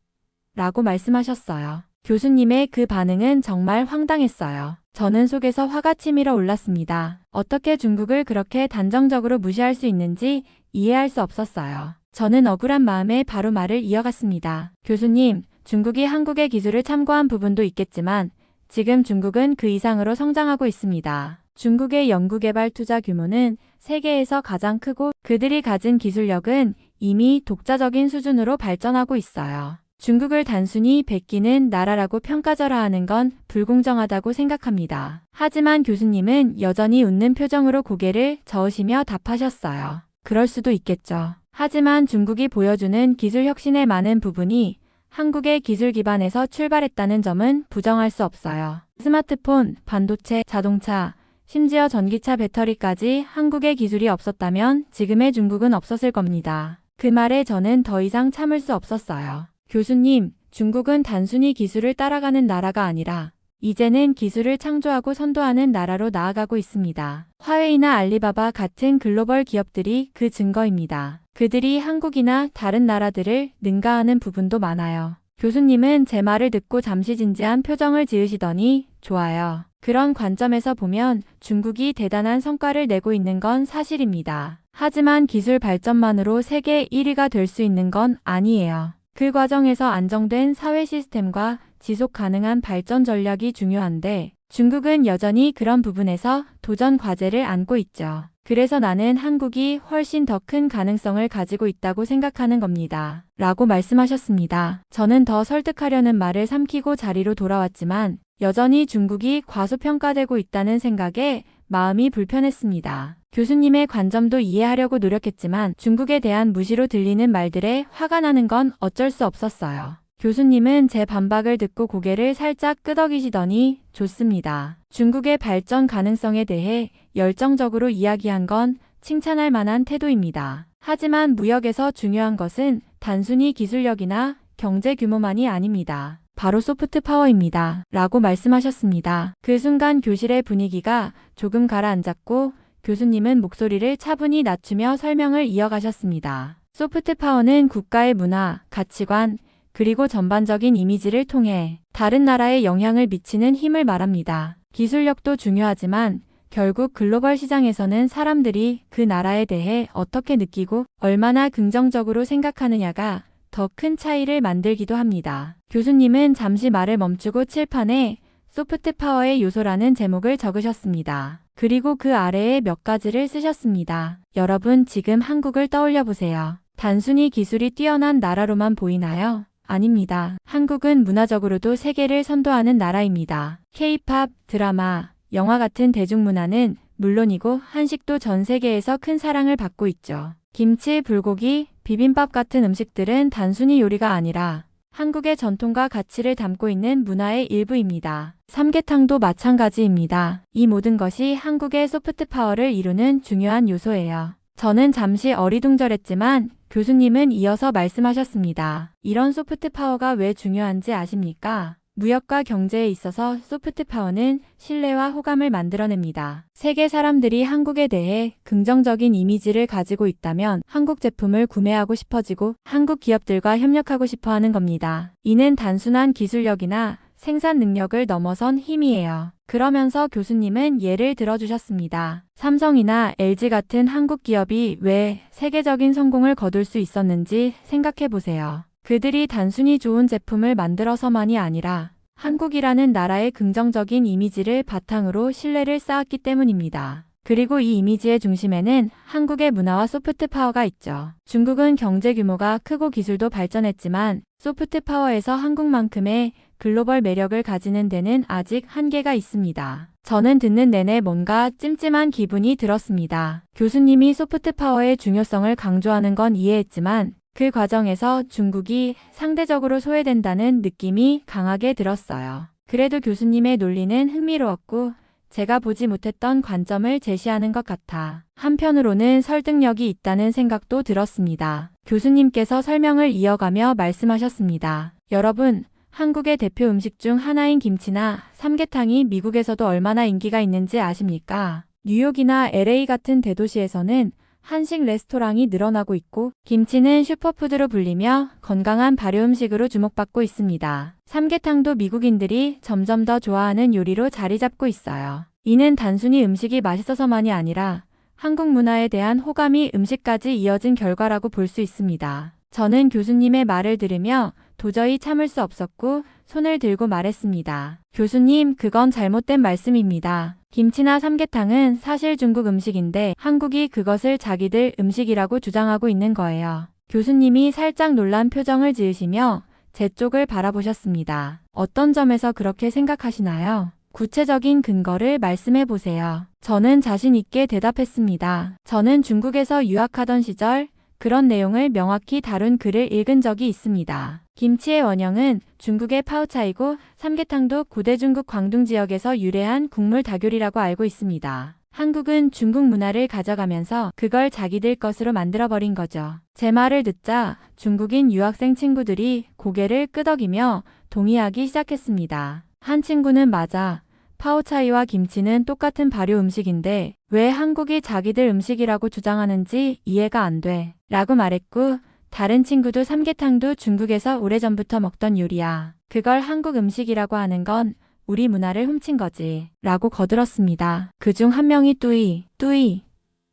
라고 말씀하셨어요. 교수님의 그 반응은 정말 황당했어요. 저는 속에서 화가 치밀어 올랐습니다. 어떻게 중국을 그렇게 단정적으로 무시할 수 있는지 이해할 수 없었어요. 저는 억울한 마음에 바로 말을 이어갔습니다. 교수님, 중국이 한국의 기술을 참고한 부분도 있겠지만 지금 중국은 그 이상으로 성장하고 있습니다. 중국의 연구개발 투자 규모는 세계에서 가장 크고 그들이 가진 기술력은 이미 독자적인 수준으로 발전하고 있어요. 중국을 단순히 베끼는 나라라고 평가절하하는 건 불공정하다고 생각합니다. 하지만 교수님은 여전히 웃는 표정으로 고개를 저으시며 답하셨어요. 그럴 수도 있겠죠. 하지만 중국이 보여주는 기술 혁신의 많은 부분이 한국의 기술 기반에서 출발했다는 점은 부정할 수 없어요. 스마트폰, 반도체, 자동차, 심지어 전기차 배터리까지 한국의 기술이 없었다면 지금의 중국은 없었을 겁니다. 그 말에 저는 더 이상 참을 수 없었어요. 교수님, 중국은 단순히 기술을 따라가는 나라가 아니라 이제는 기술을 창조하고 선도하는 나라로 나아가고 있습니다. 화웨이나 알리바바 같은 글로벌 기업들이 그 증거입니다. 그들이 한국이나 다른 나라들을 능가하는 부분도 많아요. 교수님은 제 말을 듣고 잠시 진지한 표정을 지으시더니 좋아요. 그런 관점에서 보면 중국이 대단한 성과를 내고 있는 건 사실입니다. 하지만 기술 발전만으로 세계 1위가 될 수 있는 건 아니에요. 그 과정에서 안정된 사회 시스템과 지속 가능한 발전 전략이 중요한데 중국은 여전히 그런 부분에서 도전 과제를 안고 있죠. 그래서 나는 한국이 훨씬 더 큰 가능성을 가지고 있다고 생각하는 겁니다. 라고 말씀하셨습니다. 저는 더 설득하려는 말을 삼키고 자리로 돌아왔지만 여전히 중국이 과소평가되고 있다는 생각에 마음이 불편했습니다. 교수님의 관점도 이해하려고 노력했지만 중국에 대한 무시로 들리는 말들에 화가 나는 건 어쩔 수 없었어요. 교수님은 제 반박을 듣고 고개를 살짝 끄덕이시더니 좋습니다. 중국의 발전 가능성에 대해 열정적으로 이야기한 건 칭찬할 만한 태도입니다. 하지만 무역에서 중요한 것은 단순히 기술력이나 경제 규모만이 아닙니다. 바로 소프트 파워입니다. 라고 말씀하셨습니다. 그 순간 교실의 분위기가 조금 가라앉았고 교수님은 목소리를 차분히 낮추며 설명을 이어가셨습니다. 소프트 파워는 국가의 문화, 가치관, 그리고 전반적인 이미지를 통해 다른 나라에 영향을 미치는 힘을 말합니다. 기술력도 중요하지만 결국 글로벌 시장에서는 사람들이 그 나라에 대해 어떻게 느끼고 얼마나 긍정적으로 생각하느냐가 더 큰 차이를 만들기도 합니다. 교수님은 잠시 말을 멈추고 칠판에 소프트 파워의 요소라는 제목을 적으셨습니다. 그리고 그 아래에 몇 가지를 쓰셨습니다. 여러분 지금 한국을 떠올려 보세요. 단순히 기술이 뛰어난 나라로만 보이나요? 아닙니다. 한국은 문화적으로도 세계를 선도하는 나라입니다. K-팝, 드라마, 영화 같은 대중문화는 물론이고 한식도 전 세계에서 큰 사랑을 받고 있죠. 김치, 불고기, 비빔밥 같은 음식들은 단순히 요리가 아니라 한국의 전통과 가치를 담고 있는 문화의 일부입니다. 삼계탕도 마찬가지입니다. 이 모든 것이 한국의 소프트 파워를 이루는 중요한 요소예요. 저는 잠시 어리둥절했지만 교수님은 이어서 말씀하셨습니다. 이런 소프트 파워가 왜 중요한지 아십니까? 무역과 경제에 있어서 소프트 파워는 신뢰와 호감을 만들어냅니다. 세계 사람들이 한국에 대해 긍정적인 이미지를 가지고 있다면 한국 제품을 구매하고 싶어지고 한국 기업들과 협력하고 싶어 하는 겁니다. 이는 단순한 기술력이나 생산 능력을 넘어선 힘이에요. 그러면서 교수님은 예를 들어주셨습니다. 삼성이나 LG 같은 한국 기업이 왜 세계적인 성공을 거둘 수 있었는지 생각해 보세요. 그들이 단순히 좋은 제품을 만들어서만이 아니라 한국이라는 나라의 긍정적인 이미지를 바탕으로 신뢰를 쌓았기 때문입니다. 그리고 이 이미지의 중심에는 한국의 문화와 소프트 파워가 있죠. 중국은 경제 규모가 크고 기술도 발전했지만 소프트 파워에서 한국만큼의 글로벌 매력을 가지는 데는 아직 한계가 있습니다. 저는 듣는 내내 뭔가 찜찜한 기분이 들었습니다. 교수님이 소프트 파워의 중요성을 강조하는 건 이해했지만 그 과정에서 중국이 상대적으로 소외된다는 느낌이 강하게 들었어요. 그래도 교수님의 논리는 흥미로웠고 제가 보지 못했던 관점을 제시하는 것 같아 한편으로는 설득력이 있다는 생각도 들었습니다. 교수님께서 설명을 이어가며 말씀하셨습니다. 여러분, 한국의 대표 음식 중 하나인 김치나 삼계탕이 미국에서도 얼마나 인기가 있는지 아십니까? 뉴욕이나 LA 같은 대도시에서는 한식 레스토랑이 늘어나고 있고 김치는 슈퍼푸드로 불리며 건강한 발효 음식으로 주목받고 있습니다. 삼계탕도 미국인들이 점점 더 좋아하는 요리로 자리 잡고 있어요. 이는 단순히 음식이 맛있어서만이 아니라 한국 문화에 대한 호감이 음식까지 이어진 결과라고 볼 수 있습니다. 저는 교수님의 말을 들으며 도저히 참을 수 없었고 손을 들고 말했습니다. 교수님, 그건 잘못된 말씀입니다. 김치나 삼계탕은 사실 중국 음식인데 한국이 그것을 자기들 음식이라고 주장하고 있는 거예요. 교수님이 살짝 놀란 표정을 지으시며 제 쪽을 바라보셨습니다. 어떤 점에서 그렇게 생각하시나요? 구체적인 근거를 말씀해 보세요. 저는 자신 있게 대답했습니다. 저는 중국에서 유학하던 시절 그런 내용을 명확히 다룬 글을 읽은 적이 있습니다. 김치의 원형은 중국의 파오차이고 삼계탕도 고대 중국 광둥 지역에서 유래한 국물 다교리라고 알고 있습니다. 한국은 중국 문화를 가져가면서 그걸 자기들 것으로 만들어버린 거죠. 제 말을 듣자 중국인 유학생 친구들이 고개를 끄덕이며 동의하기 시작했습니다. 한 친구는 맞아. 파오차이와 김치는 똑같은 발효 음식인데 왜 한국이 자기들 음식이라고 주장하는지 이해가 안 돼. 라고 말했고 다른 친구도 삼계탕도 중국에서 오래전부터 먹던 요리야. 그걸 한국 음식이라고 하는 건 우리 문화를 훔친 거지. 라고 거들었습니다. 그중 한 명이 뚜이, 뚜이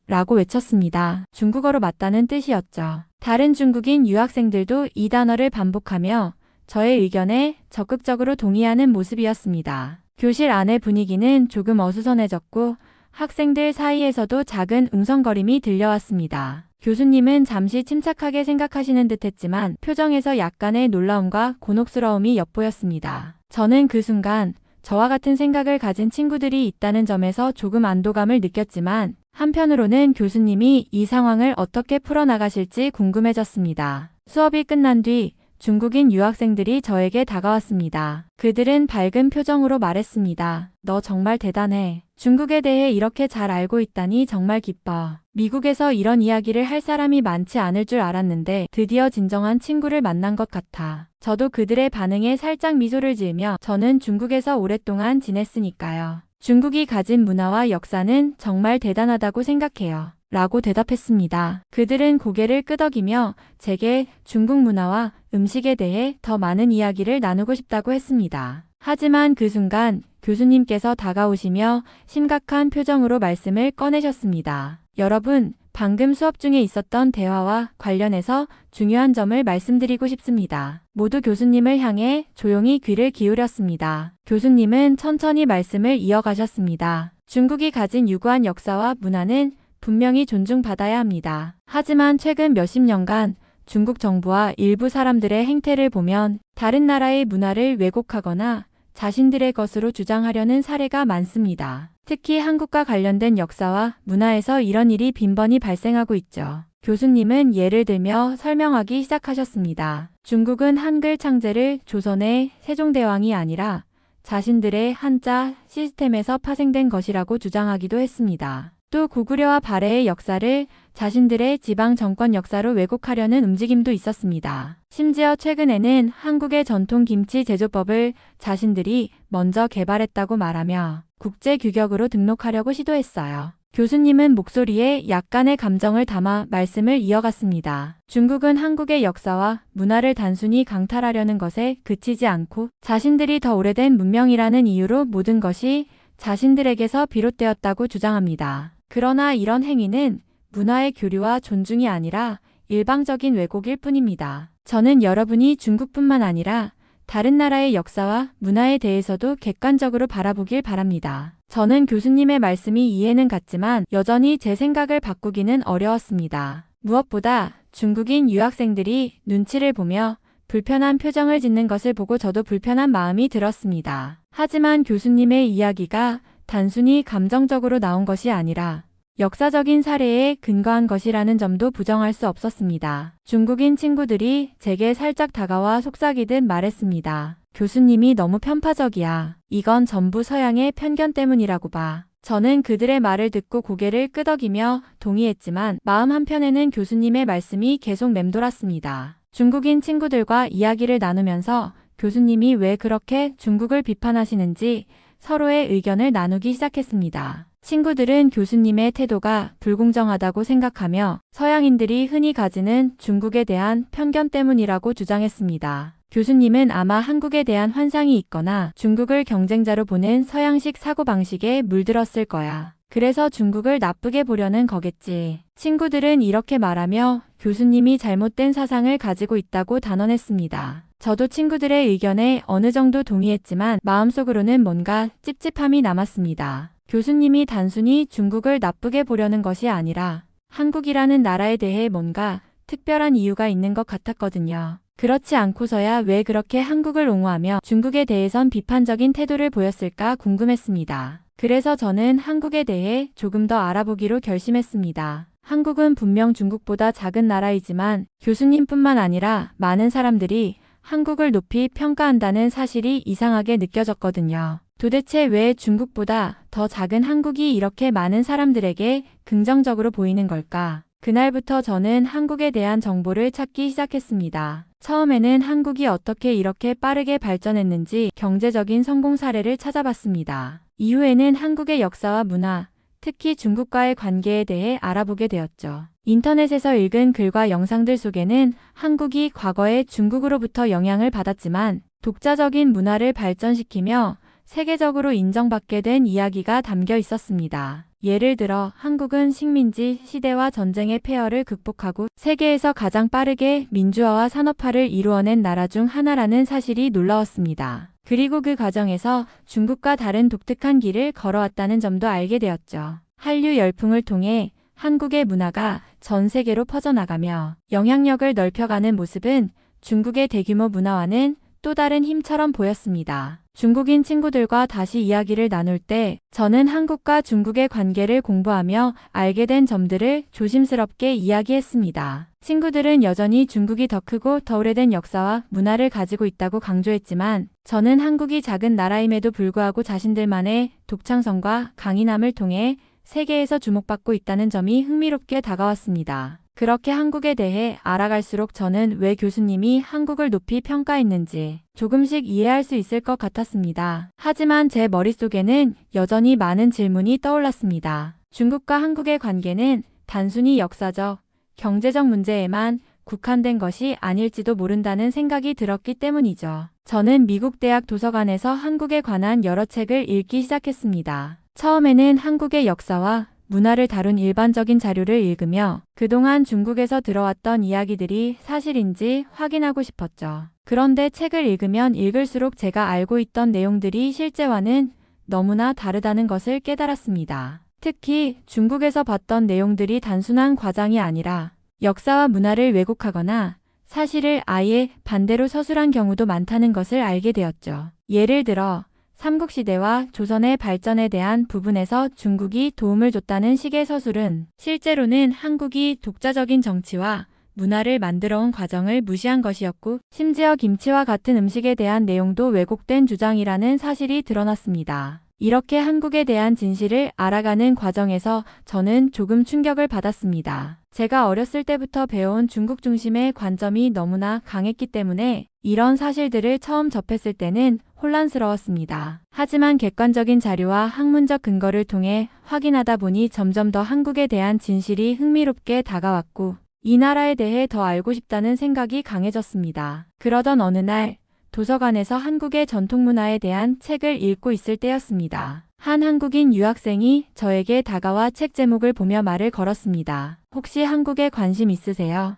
라고 외쳤습니다. 중국어로 맞다는 뜻이었죠. 다른 중국인 유학생들도 이 단어를 반복하며 저의 의견에 적극적으로 동의하는 모습이었습니다. 교실 안의 분위기는 조금 어수선해졌고 학생들 사이에서도 작은 웅성거림이 들려왔습니다. 교수님은 잠시 침착하게 생각하시는 듯 했지만 표정에서 약간의 놀라움과 곤혹스러움이 엿보였습니다. 저는 그 순간 저와 같은 생각을 가진 친구들이 있다는 점에서 조금 안도감을 느꼈지만 한편으로는 교수님이 이 상황을 어떻게 풀어나가실지 궁금해졌습니다. 수업이 끝난 뒤 중국인 유학생들이 저에게 다가왔습니다. 그들은 밝은 표정으로 말했습니다. 너 정말 대단해. 중국에 대해 이렇게 잘 알고 있다니 정말 기뻐. 미국에서 이런 이야기를 할 사람이 많지 않을 줄 알았는데 드디어 진정한 친구를 만난 것 같아. 저도 그들의 반응에 살짝 미소를 지으며 저는 중국에서 오랫동안 지냈으니까요. 중국이 가진 문화와 역사는 정말 대단하다고 생각해요. 라고 대답했습니다. 그들은 고개를 끄덕이며 제게 중국 문화와 음식에 대해 더 많은 이야기를 나누고 싶다고 했습니다. 하지만 그 순간 교수님께서 다가오시며 심각한 표정으로 말씀을 꺼내셨습니다. 여러분, 방금 수업 중에 있었던 대화와 관련해서 중요한 점을 말씀드리고 싶습니다. 모두 교수님을 향해 조용히 귀를 기울였습니다. 교수님은 천천히 말씀을 이어가셨습니다. 중국이 가진 유구한 역사와 문화는 분명히 존중받아야 합니다. 하지만 최근 몇십 년간 중국 정부와 일부 사람들의 행태를 보면 다른 나라의 문화를 왜곡하거나 자신들의 것으로 주장하려는 사례가 많습니다. 특히 한국과 관련된 역사와 문화에서 이런 일이 빈번히 발생하고 있죠. 교수님은 예를 들며 설명하기 시작하셨습니다. 중국은 한글 창제를 조선의 세종대왕이 아니라 자신들의 한자 시스템에서 파생된 것이라고 주장하기도 했습니다. 또 고구려와 발해의 역사를 자신들의 지방 정권 역사로 왜곡하려는 움직임도 있었습니다. 심지어 최근에는 한국의 전통 김치 제조법을 자신들이 먼저 개발했다고 말하며 국제 규격으로 등록하려고 시도했어요. 교수님은 목소리에 약간의 감정을 담아 말씀을 이어갔습니다. 중국은 한국의 역사와 문화를 단순히 강탈하려는 것에 그치지 않고 자신들이 더 오래된 문명이라는 이유로 모든 것이 자신들에게서 비롯되었다고 주장합니다. 그러나 이런 행위는 문화의 교류와 존중이 아니라 일방적인 왜곡일 뿐입니다. 저는 여러분이 중국뿐만 아니라 다른 나라의 역사와 문화에 대해서도 객관적으로 바라보길 바랍니다. 저는 교수님의 말씀이 이해는 갔지만 여전히 제 생각을 바꾸기는 어려웠습니다. 무엇보다 중국인 유학생들이 눈치를 보며 불편한 표정을 짓는 것을 보고 저도 불편한 마음이 들었습니다. 하지만 교수님의 이야기가 단순히 감정적으로 나온 것이 아니라 역사적인 사례에 근거한 것이라는 점도 부정할 수 없었습니다. 중국인 친구들이 제게 살짝 다가와 속삭이듯 말했습니다. 교수님이 너무 편파적이야. 이건 전부 서양의 편견 때문이라고 봐. 저는 그들의 말을 듣고 고개를 끄덕이며 동의했지만 마음 한편에는 교수님의 말씀이 계속 맴돌았습니다. 중국인 친구들과 이야기를 나누면서 교수님이 왜 그렇게 중국을 비판하시는지 서로의 의견을 나누기 시작했습니다. 친구들은 교수님의 태도가 불공정하다고 생각하며 서양인들이 흔히 가지는 중국에 대한 편견 때문이라고 주장했습니다. 교수님은 아마 한국에 대한 환상이 있거나 중국을 경쟁자로 보는 서양식 사고방식에 물들었을 거야. 그래서 중국을 나쁘게 보려는 거겠지. 친구들은 이렇게 말하며 교수님이 잘못된 사상을 가지고 있다고 단언했습니다. 저도 친구들의 의견에 어느 정도 동의했지만 마음속으로는 뭔가 찝찝함이 남았습니다. 교수님이 단순히 중국을 나쁘게 보려는 것이 아니라 한국이라는 나라에 대해 뭔가 특별한 이유가 있는 것 같았거든요. 그렇지 않고서야 왜 그렇게 한국을 옹호하며 중국에 대해선 비판적인 태도를 보였을까 궁금했습니다. 그래서 저는 한국에 대해 조금 더 알아보기로 결심했습니다. 한국은 분명 중국보다 작은 나라이지만 교수님뿐만 아니라 많은 사람들이 한국을 높이 평가한다는 사실이 이상하게 느껴졌거든요. 도대체 왜 중국보다 더 작은 한국이 이렇게 많은 사람들에게 긍정적으로 보이는 걸까? 그날부터 저는 한국에 대한 정보를 찾기 시작했습니다. 처음에는 한국이 어떻게 이렇게 빠르게 발전했는지 경제적인 성공 사례를 찾아봤습니다. 이후에는 한국의 역사와 문화, 특히 중국과의 관계에 대해 알아보게 되었죠. 인터넷에서 읽은 글과 영상들 속에는 한국이 과거에 중국으로부터 영향을 받았지만 독자적인 문화를 발전시키며 세계적으로 인정받게 된 이야기가 담겨 있었습니다. 예를 들어 한국은 식민지 시대와 전쟁의 폐허를 극복하고 세계에서 가장 빠르게 민주화와 산업화를 이루어낸 나라 중 하나라는 사실이 놀라웠습니다. 그리고 그 과정에서 중국과 다른 독특한 길을 걸어왔다는 점도 알게 되었죠. 한류 열풍을 통해 한국의 문화가 전 세계로 퍼져나가며 영향력을 넓혀가는 모습은 중국의 대규모 문화와는 또 다른 힘처럼 보였습니다. 중국인 친구들과 다시 이야기를 나눌 때 저는 한국과 중국의 관계를 공부하며 알게 된 점들을 조심스럽게 이야기했습니다. 친구들은 여전히 중국이 더 크고 더 오래된 역사와 문화를 가지고 있다고 강조했지만 저는 한국이 작은 나라임에도 불구하고 자신들만의 독창성과 강인함을 통해 세계에서 주목받고 있다는 점이 흥미롭게 다가왔습니다. 그렇게 한국에 대해 알아갈수록 저는 왜 교수님이 한국을 높이 평가했는지 조금씩 이해할 수 있을 것 같았습니다. 하지만 제 머릿속에는 여전히 많은 질문이 떠올랐습니다. 중국과 한국의 관계는 단순히 역사적, 경제적 문제에만 국한된 것이 아닐지도 모른다는 생각이 들었기 때문이죠. 저는 미국 대학 도서관에서 한국에 관한 여러 책을 읽기 시작했습니다. 처음에는 한국의 역사와 문화를 다룬 일반적인 자료를 읽으며 그동안 중국에서 들어왔던 이야기들이 사실인지 확인하고 싶었죠. 그런데 책을 읽으면 읽을수록 제가 알고 있던 내용들이 실제와는 너무나 다르다는 것을 깨달았습니다. 특히 중국에서 봤던 내용들이 단순한 과장이 아니라 역사와 문화를 왜곡하거나 사실을 아예 반대로 서술한 경우도 많다는 것을 알게 되었죠. 예를 들어 삼국시대와 조선의 발전에 대한 부분에서 중국이 도움을 줬다는 식의 서술은 실제로는 한국이 독자적인 정치와 문화를 만들어온 과정을 무시한 것이었고 심지어 김치와 같은 음식에 대한 내용도 왜곡된 주장이라는 사실이 드러났습니다. 이렇게 한국에 대한 진실을 알아가는 과정에서 저는 조금 충격을 받았습니다. 제가 어렸을 때부터 배워온 중국 중심의 관점이 너무나 강했기 때문에 이런 사실들을 처음 접했을 때는 혼란스러웠습니다. 하지만 객관적인 자료와 학문적 근거를 통해 확인하다 보니 점점 더 한국에 대한 진실이 흥미롭게 다가왔고 이 나라에 대해 더 알고 싶다는 생각이 강해졌습니다. 그러던 어느 날 도서관에서 한국의 전통문화에 대한 책을 읽고 있을 때였습니다. 한 한국인 유학생이 저에게 다가와 책 제목을 보며 말을 걸었습니다. 혹시 한국에 관심 있으세요?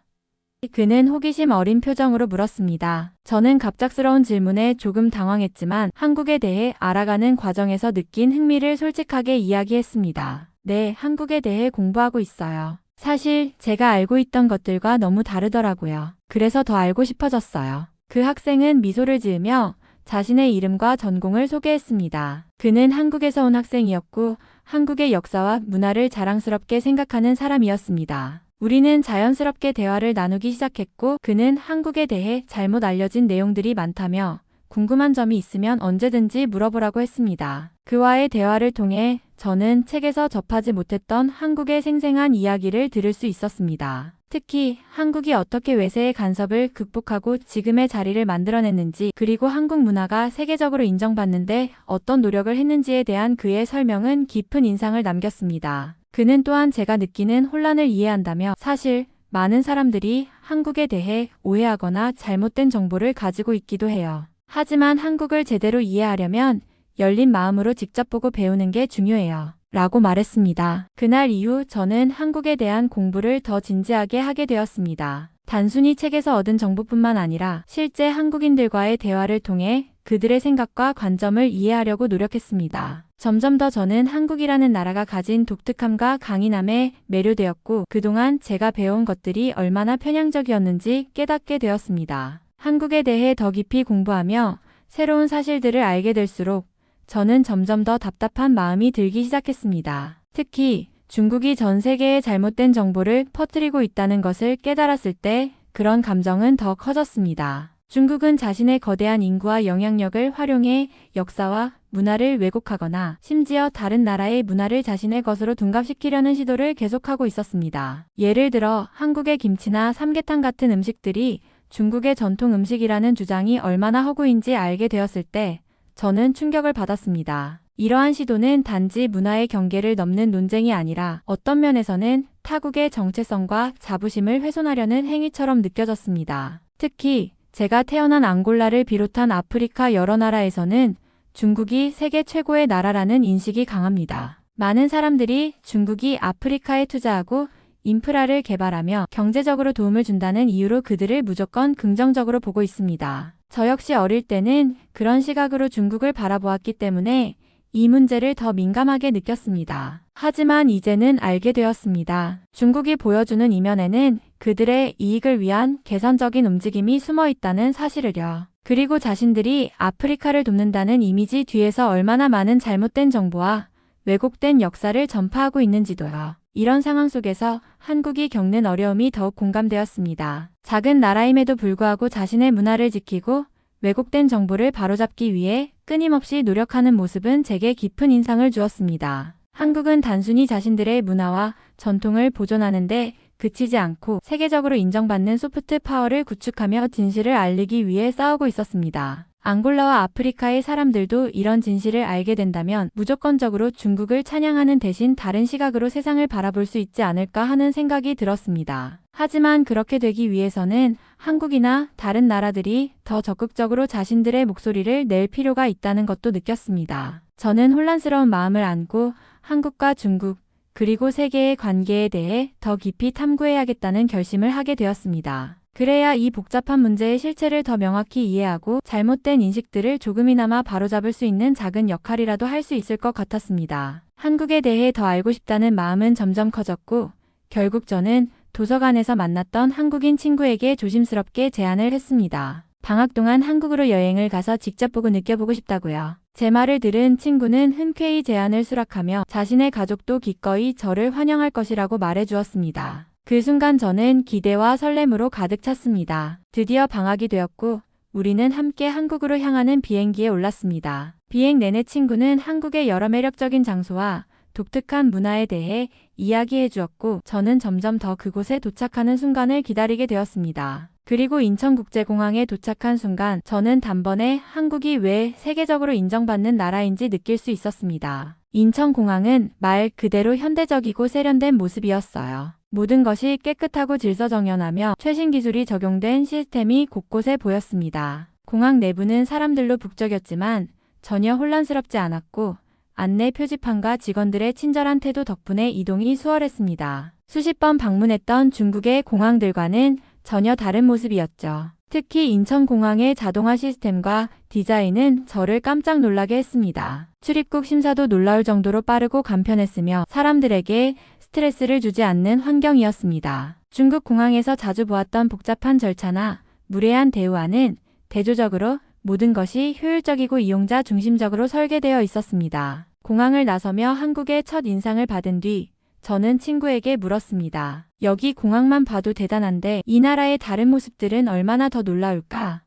그는 호기심 어린 표정으로 물었습니다. 저는 갑작스러운 질문에 조금 당황했지만 한국에 대해 알아가는 과정에서 느낀 흥미를 솔직하게 이야기했습니다. 네, 한국에 대해 공부하고 있어요. 사실 제가 알고 있던 것들과 너무 다르더라고요. 그래서 더 알고 싶어졌어요. 그 학생은 미소를 지으며 자신의 이름과 전공을 소개했습니다. 그는 한국에서 온 학생이었고 한국의 역사와 문화를 자랑스럽게 생각하는 사람이었습니다. 우리는 자연스럽게 대화를 나누기 시작했고 그는 한국에 대해 잘못 알려진 내용들이 많다며 궁금한 점이 있으면 언제든지 물어보라고 했습니다. 그와의 대화를 통해 저는 책에서 접하지 못했던 한국의 생생한 이야기를 들을 수 있었습니다. 특히 한국이 어떻게 외세의 간섭을 극복하고 지금의 자리를 만들어냈는지, 그리고 한국 문화가 세계적으로 인정받는데 어떤 노력을 했는지에 대한 그의 설명은 깊은 인상을 남겼습니다. 그는 또한 제가 느끼는 혼란을 이해한다며 사실 많은 사람들이 한국에 대해 오해하거나 잘못된 정보를 가지고 있기도 해요. 하지만 한국을 제대로 이해하려면 열린 마음으로 직접 보고 배우는 게 중요해요. 라고 말했습니다. 그날 이후 저는 한국에 대한 공부를 더 진지하게 하게 되었습니다. 단순히 책에서 얻은 정보뿐만 아니라 실제 한국인들과의 대화를 통해 그들의 생각과 관점을 이해하려고 노력했습니다. 점점 더 저는 한국이라는 나라가 가진 독특함과 강인함에 매료되었고, 그동안 제가 배운 것들이 얼마나 편향적이었는지 깨닫게 되었습니다. 한국에 대해 더 깊이 공부하며 새로운 사실들을 알게 될수록 저는 점점 더 답답한 마음이 들기 시작했습니다. 특히 중국이 전 세계에 잘못된 정보를 퍼뜨리고 있다는 것을 깨달았을 때 그런 감정은 더 커졌습니다. 중국은 자신의 거대한 인구와 영향력을 활용해 역사와 문화를 왜곡하거나 심지어 다른 나라의 문화를 자신의 것으로 둔갑시키려는 시도를 계속하고 있었습니다. 예를 들어 한국의 김치나 삼계탕 같은 음식들이 중국의 전통 음식이라는 주장이 얼마나 허구인지 알게 되었을 때 저는 충격을 받았습니다. 이러한 시도는 단지 문화의 경계를 넘는 논쟁이 아니라 어떤 면에서는 타국의 정체성과 자부심을 훼손하려는 행위처럼 느껴졌습니다. 특히 제가 태어난 앙골라를 비롯한 아프리카 여러 나라에서는 중국이 세계 최고의 나라라는 인식이 강합니다. 많은 사람들이 중국이 아프리카에 투자하고 인프라를 개발하며 경제적으로 도움을 준다는 이유로 그들을 무조건 긍정적으로 보고 있습니다. 저 역시 어릴 때는 그런 시각으로 중국을 바라보았기 때문에 이 문제를 더 민감하게 느꼈습니다. 하지만 이제는 알게 되었습니다. 중국이 보여주는 이면에는 그들의 이익을 위한 계산적인 움직임이 숨어 있다는 사실을요. 그리고 자신들이 아프리카를 돕는다는 이미지 뒤에서 얼마나 많은 잘못된 정보와 왜곡된 역사를 전파하고 있는지도요. 이런 상황 속에서 한국이 겪는 어려움이 더욱 공감되었습니다. 작은 나라임에도 불구하고 자신의 문화를 지키고 왜곡된 정보를 바로잡기 위해 끊임없이 노력하는 모습은 제게 깊은 인상을 주었습니다. 한국은 단순히 자신들의 문화와 전통을 보존하는데 그치지 않고 세계적으로 인정받는 소프트 파워를 구축하며 진실을 알리기 위해 싸우고 있었습니다. 앙골라와 아프리카의 사람들도 이런 진실을 알게 된다면 무조건적으로 중국을 찬양하는 대신 다른 시각으로 세상을 바라볼 수 있지 않을까 하는 생각이 들었습니다. 하지만 그렇게 되기 위해서는 한국이나 다른 나라들이 더 적극적으로 자신들의 목소리를 낼 필요가 있다는 것도 느꼈습니다. 저는 혼란스러운 마음을 안고 한국과 중국, 그리고 세계의 관계에 대해 더 깊이 탐구해야겠다는 결심을 하게 되었습니다. 그래야 이 복잡한 문제의 실체를 더 명확히 이해하고 잘못된 인식들을 조금이나마 바로잡을 수 있는 작은 역할이라도 할 수 있을 것 같았습니다. 한국에 대해 더 알고 싶다는 마음은 점점 커졌고 결국 저는 도서관에서 만났던 한국인 친구에게 조심스럽게 제안을 했습니다. 방학 동안 한국으로 여행을 가서 직접 보고 느껴보고 싶다고요. 제 말을 들은 친구는 흔쾌히 제안을 수락하며 자신의 가족도 기꺼이 저를 환영할 것이라고 말해주었습니다. 그 순간 저는 기대와 설렘으로 가득 찼습니다. 드디어 방학이 되었고 우리는 함께 한국으로 향하는 비행기에 올랐습니다. 비행 내내 친구는 한국의 여러 매력적인 장소와 독특한 문화에 대해 이야기해 주었고 저는 점점 더 그곳에 도착하는 순간을 기다리게 되었습니다. 그리고 인천국제공항에 도착한 순간 저는 단번에 한국이 왜 세계적으로 인정받는 나라인지 느낄 수 있었습니다. 인천공항은 말 그대로 현대적이고 세련된 모습이었어요. 모든 것이 깨끗하고 질서정연하며 최신 기술이 적용된 시스템이 곳곳에 보였습니다. 공항 내부는 사람들로 북적였지만 전혀 혼란스럽지 않았고 안내 표지판과 직원들의 친절한 태도 덕분에 이동이 수월했습니다. 수십 번 방문했던 중국의 공항들과는 전혀 다른 모습이었죠. 특히 인천공항의 자동화 시스템과 디자인은 저를 깜짝 놀라게 했습니다. 출입국 심사도 놀라울 정도로 빠르고 간편했으며 사람들에게 스트레스를 주지 않는 환경이었습니다. 중국 공항에서 자주 보았던 복잡한 절차나 무례한 대우와는 대조적으로 모든 것이 효율적이고 이용자 중심적으로 설계되어 있었습니다. 공항을 나서며 한국의 첫 인상을 받은 뒤 저는 친구에게 물었습니다. 여기 공항만 봐도 대단한데 이 나라의 다른 모습들은 얼마나 더 놀라울까?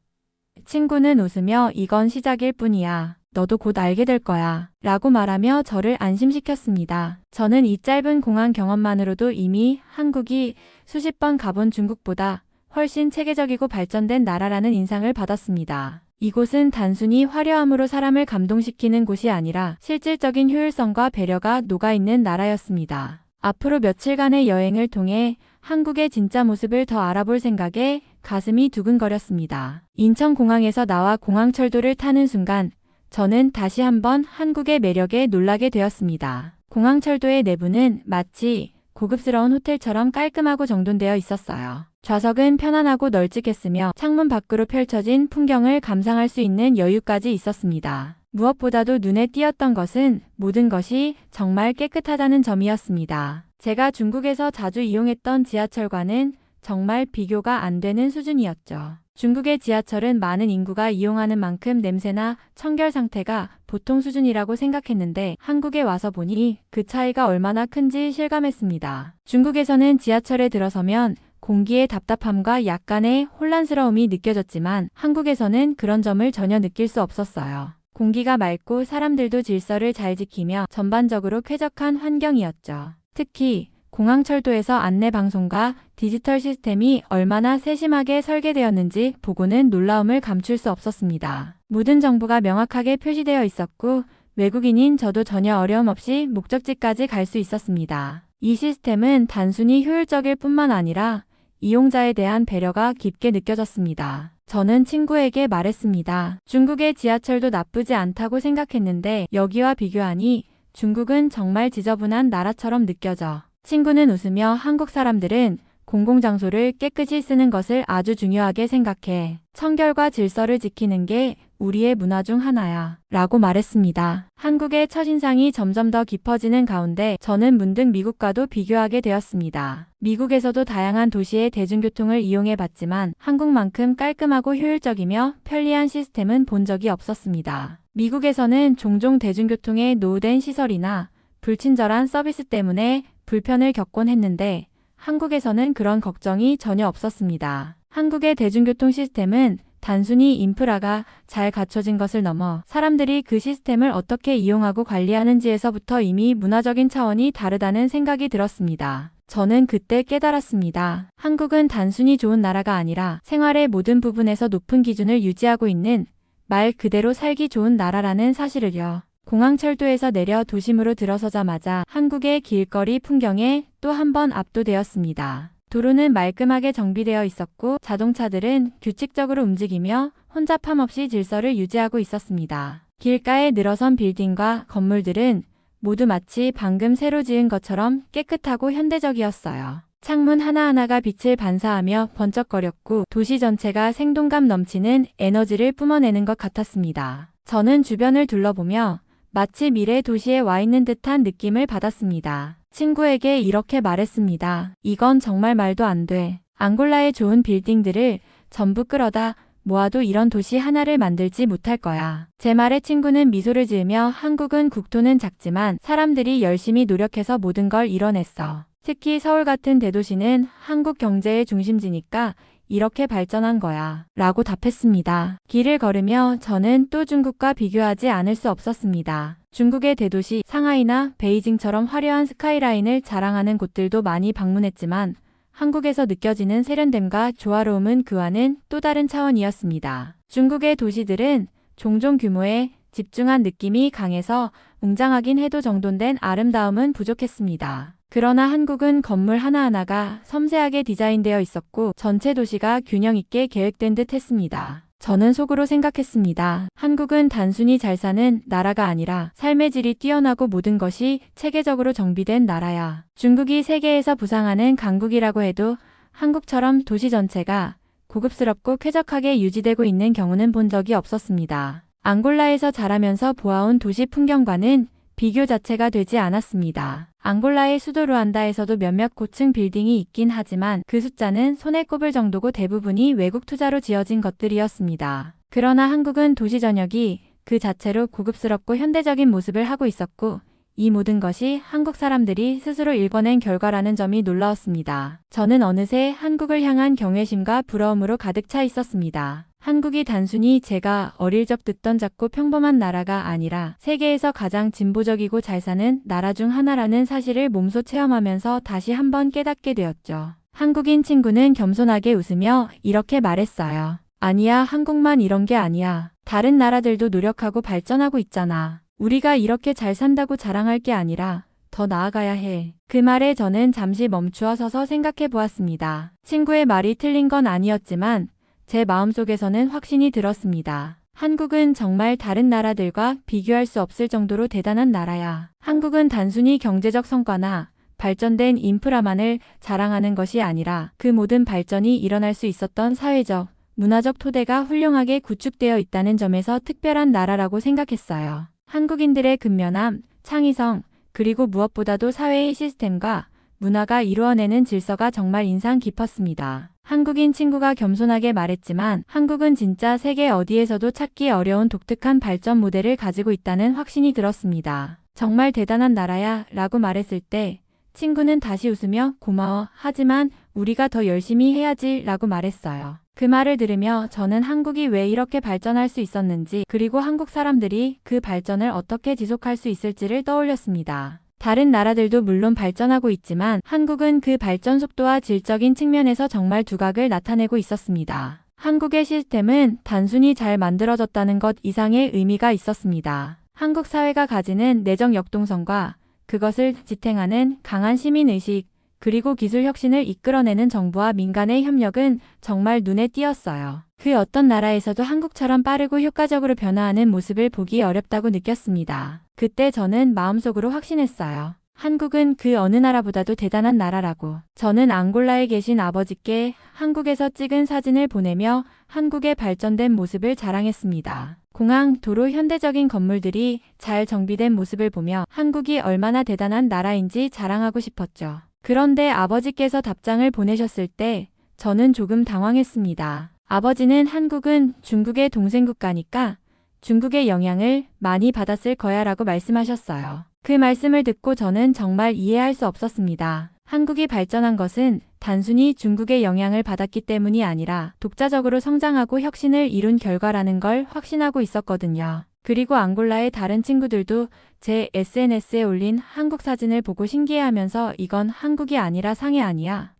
친구는 웃으며 이건 시작일 뿐이야. 너도 곧 알게 될 거야. 라고 말하며 저를 안심시켰습니다. 저는 이 짧은 공항 경험만으로도 이미 한국이 수십 번 가본 중국보다 훨씬 체계적이고 발전된 나라라는 인상을 받았습니다. 이곳은 단순히 화려함으로 사람을 감동시키는 곳이 아니라 실질적인 효율성과 배려가 녹아있는 나라였습니다. 앞으로 며칠간의 여행을 통해 한국의 진짜 모습을 더 알아볼 생각에 가슴이 두근거렸습니다. 인천공항에서 나와 공항철도를 타는 순간 저는 다시 한번 한국의 매력에 놀라게 되었습니다. 공항철도의 내부는 마치 고급스러운 호텔처럼 깔끔하고 정돈되어 있었어요. 좌석은 편안하고 널찍했으며 창문 밖으로 펼쳐진 풍경을 감상할 수 있는 여유까지 있었습니다. 무엇보다도 눈에 띄었던 것은 모든 것이 정말 깨끗하다는 점이었습니다. 제가 중국에서 자주 이용했던 지하철과는 정말 비교가 안 되는 수준이었죠. 중국의 지하철은 많은 인구가 이용하는 만큼 냄새나 청결 상태가 보통 수준이라고 생각했는데 한국에 와서 보니 그 차이가 얼마나 큰지 실감했습니다. 중국에서는 지하철에 들어서면 공기의 답답함과 약간의 혼란스러움이 느껴졌지만 한국에서는 그런 점을 전혀 느낄 수 없었어요. 공기가 맑고 사람들도 질서를 잘 지키며 전반적으로 쾌적한 환경이었죠. 특히 공항철도에서 안내방송과 디지털 시스템이 얼마나 세심하게 설계되었는지 보고는 놀라움을 감출 수 없었습니다. 모든 정보가 명확하게 표시되어 있었고 외국인인 저도 전혀 어려움 없이 목적지까지 갈 수 있었습니다. 이 시스템은 단순히 효율적일 뿐만 아니라 이용자에 대한 배려가 깊게 느껴졌습니다. 저는 친구에게 말했습니다. 중국의 지하철도 나쁘지 않다고 생각했는데 여기와 비교하니 중국은 정말 지저분한 나라처럼 느껴져. 친구는 웃으며 한국 사람들은 공공장소를 깨끗이 쓰는 것을 아주 중요하게 생각해. 청결과 질서를 지키는 게 우리의 문화 중 하나야. 라고 말했습니다. 한국의 첫인상이 점점 더 깊어지는 가운데 저는 문득 미국과도 비교하게 되었습니다. 미국에서도 다양한 도시의 대중교통을 이용해 봤지만 한국만큼 깔끔하고 효율적이며 편리한 시스템은 본 적이 없었습니다. 미국에서는 종종 대중교통에 노후된 시설이나 불친절한 서비스 때문에 불편을 겪곤 했는데 한국에서는 그런 걱정이 전혀 없었습니다. 한국의 대중교통 시스템은 단순히 인프라가 잘 갖춰진 것을 넘어 사람들이 그 시스템을 어떻게 이용하고 관리하는지에서부터 이미 문화적인 차원이 다르다는 생각이 들었습니다. 저는 그때 깨달았습니다. 한국은 단순히 좋은 나라가 아니라 생활의 모든 부분에서 높은 기준을 유지하고 있는 말 그대로 살기 좋은 나라라는 사실을요. 공항철도에서 내려 도심으로 들어서자마자 한국의 길거리 풍경에 또 한 번 압도되었습니다. 도로는 말끔하게 정비되어 있었고 자동차들은 규칙적으로 움직이며 혼잡함 없이 질서를 유지하고 있었습니다. 길가에 늘어선 빌딩과 건물들은 모두 마치 방금 새로 지은 것처럼 깨끗하고 현대적이었어요. 창문 하나하나가 빛을 반사하며 번쩍거렸고 도시 전체가 생동감 넘치는 에너지를 뿜어내는 것 같았습니다. 저는 주변을 둘러보며 마치 미래 도시에 와 있는 듯한 느낌을 받았습니다. 친구에게 이렇게 말했습니다. 이건 정말 말도 안 돼. 앙골라의 좋은 빌딩들을 전부 끌어다 모아도 이런 도시 하나를 만들지 못할 거야. 제 말에 친구는 미소를 지으며 한국은 국토는 작지만 사람들이 열심히 노력해서 모든 걸 이뤄냈어. 특히 서울 같은 대도시는 한국 경제의 중심지니까 이렇게 발전한 거야. 라고 답했습니다. 길을 걸으며 저는 또 중국과 비교하지 않을 수 없었습니다. 중국의 대도시 상하이나 베이징처럼 화려한 스카이라인을 자랑하는 곳들도 많이 방문했지만 한국에서 느껴지는 세련됨과 조화로움은 그와는 또 다른 차원이었습니다. 중국의 도시들은 종종 규모에 집중한 느낌이 강해서 웅장하긴 해도 정돈된 아름다움은 부족했습니다. 그러나 한국은 건물 하나하나가 섬세하게 디자인되어 있었고 전체 도시가 균형 있게 계획된 듯 했습니다. 저는 속으로 생각했습니다. 한국은 단순히 잘 사는 나라가 아니라 삶의 질이 뛰어나고 모든 것이 체계적으로 정비된 나라야. 중국이 세계에서 부상하는 강국이라고 해도 한국처럼 도시 전체가 고급스럽고 쾌적하게 유지되고 있는 경우는 본 적이 없었습니다. 앙골라에서 자라면서 보아온 도시 풍경과는 비교 자체가 되지 않았습니다. 앙골라의 수도 루안다에서도 몇몇 고층 빌딩이 있긴 하지만 그 숫자는 손에 꼽을 정도고 대부분이 외국 투자로 지어진 것들이었습니다. 그러나 한국은 도시 전역이 그 자체로 고급스럽고 현대적인 모습을 하고 있었고 이 모든 것이 한국 사람들이 스스로 일궈낸 결과라는 점이 놀라웠습니다. 저는 어느새 한국을 향한 경외심과 부러움으로 가득 차 있었습니다. 한국이 단순히 제가 어릴 적 듣던 작고 평범한 나라가 아니라 세계에서 가장 진보적이고 잘 사는 나라 중 하나라는 사실을 몸소 체험하면서 다시 한번 깨닫게 되었죠. 한국인 친구는 겸손하게 웃으며 이렇게 말했어요. 아니야, 한국만 이런 게 아니야. 다른 나라들도 노력하고 발전하고 있잖아. 우리가 이렇게 잘 산다고 자랑할 게 아니라 더 나아가야 해. 그 말에 저는 잠시 멈추어 서서 생각해 보았습니다. 친구의 말이 틀린 건 아니었지만 제 마음속에서는 확신이 들었습니다. 한국은 정말 다른 나라들과 비교할 수 없을 정도로 대단한 나라야. 한국은 단순히 경제적 성과나 발전된 인프라만을 자랑하는 것이 아니라 그 모든 발전이 일어날 수 있었던 사회적, 문화적 토대가 훌륭하게 구축되어 있다는 점에서 특별한 나라라고 생각했어요. 한국인들의 근면함, 창의성, 그리고 무엇보다도 사회의 시스템과 문화가 이루어내는 질서가 정말 인상 깊었습니다. 한국인 친구가 겸손하게 말했지만 한국은 진짜 세계 어디에서도 찾기 어려운 독특한 발전 모델을 가지고 있다는 확신이 들었습니다. 정말 대단한 나라야 라고 말했을 때 친구는 다시 웃으며 고마워, 하지만 우리가 더 열심히 해야지 라고 말했어요. 그 말을 들으며 저는 한국이 왜 이렇게 발전할 수 있었는지, 그리고 한국 사람들이 그 발전을 어떻게 지속할 수 있을지를 떠올렸습니다. 다른 나라들도 물론 발전하고 있지만 한국은 그 발전 속도와 질적인 측면에서 정말 두각을 나타내고 있었습니다. 한국의 시스템은 단순히 잘 만들어졌다는 것 이상의 의미가 있었습니다. 한국 사회가 가지는 내적 역동성과 그것을 지탱하는 강한 시민의식, 그리고 기술 혁신을 이끌어내는 정부와 민간의 협력은 정말 눈에 띄었어요. 그 어떤 나라에서도 한국처럼 빠르고 효과적으로 변화하는 모습을 보기 어렵다고 느꼈습니다. 그때 저는 마음속으로 확신했어요. 한국은 그 어느 나라보다도 대단한 나라라고. 저는 앙골라에 계신 아버지께 한국에서 찍은 사진을 보내며 한국의 발전된 모습을 자랑했습니다. 공항, 도로, 현대적인 건물들이 잘 정비된 모습을 보며 한국이 얼마나 대단한 나라인지 자랑하고 싶었죠. 그런데 아버지께서 답장을 보내셨을 때 저는 조금 당황했습니다. 아버지는 한국은 중국의 동생 국가니까 중국의 영향을 많이 받았을 거야 라고 말씀하셨어요. 그 말씀을 듣고 저는 정말 이해할 수 없었습니다. 한국이 발전한 것은 단순히 중국의 영향을 받았기 때문이 아니라 독자적으로 성장하고 혁신을 이룬 결과라는 걸 확신하고 있었거든요. 그리고 앙골라의 다른 친구들도 제 SNS에 올린 한국 사진을 보고 신기해하면서 이건 한국이 아니라 상해 아니야?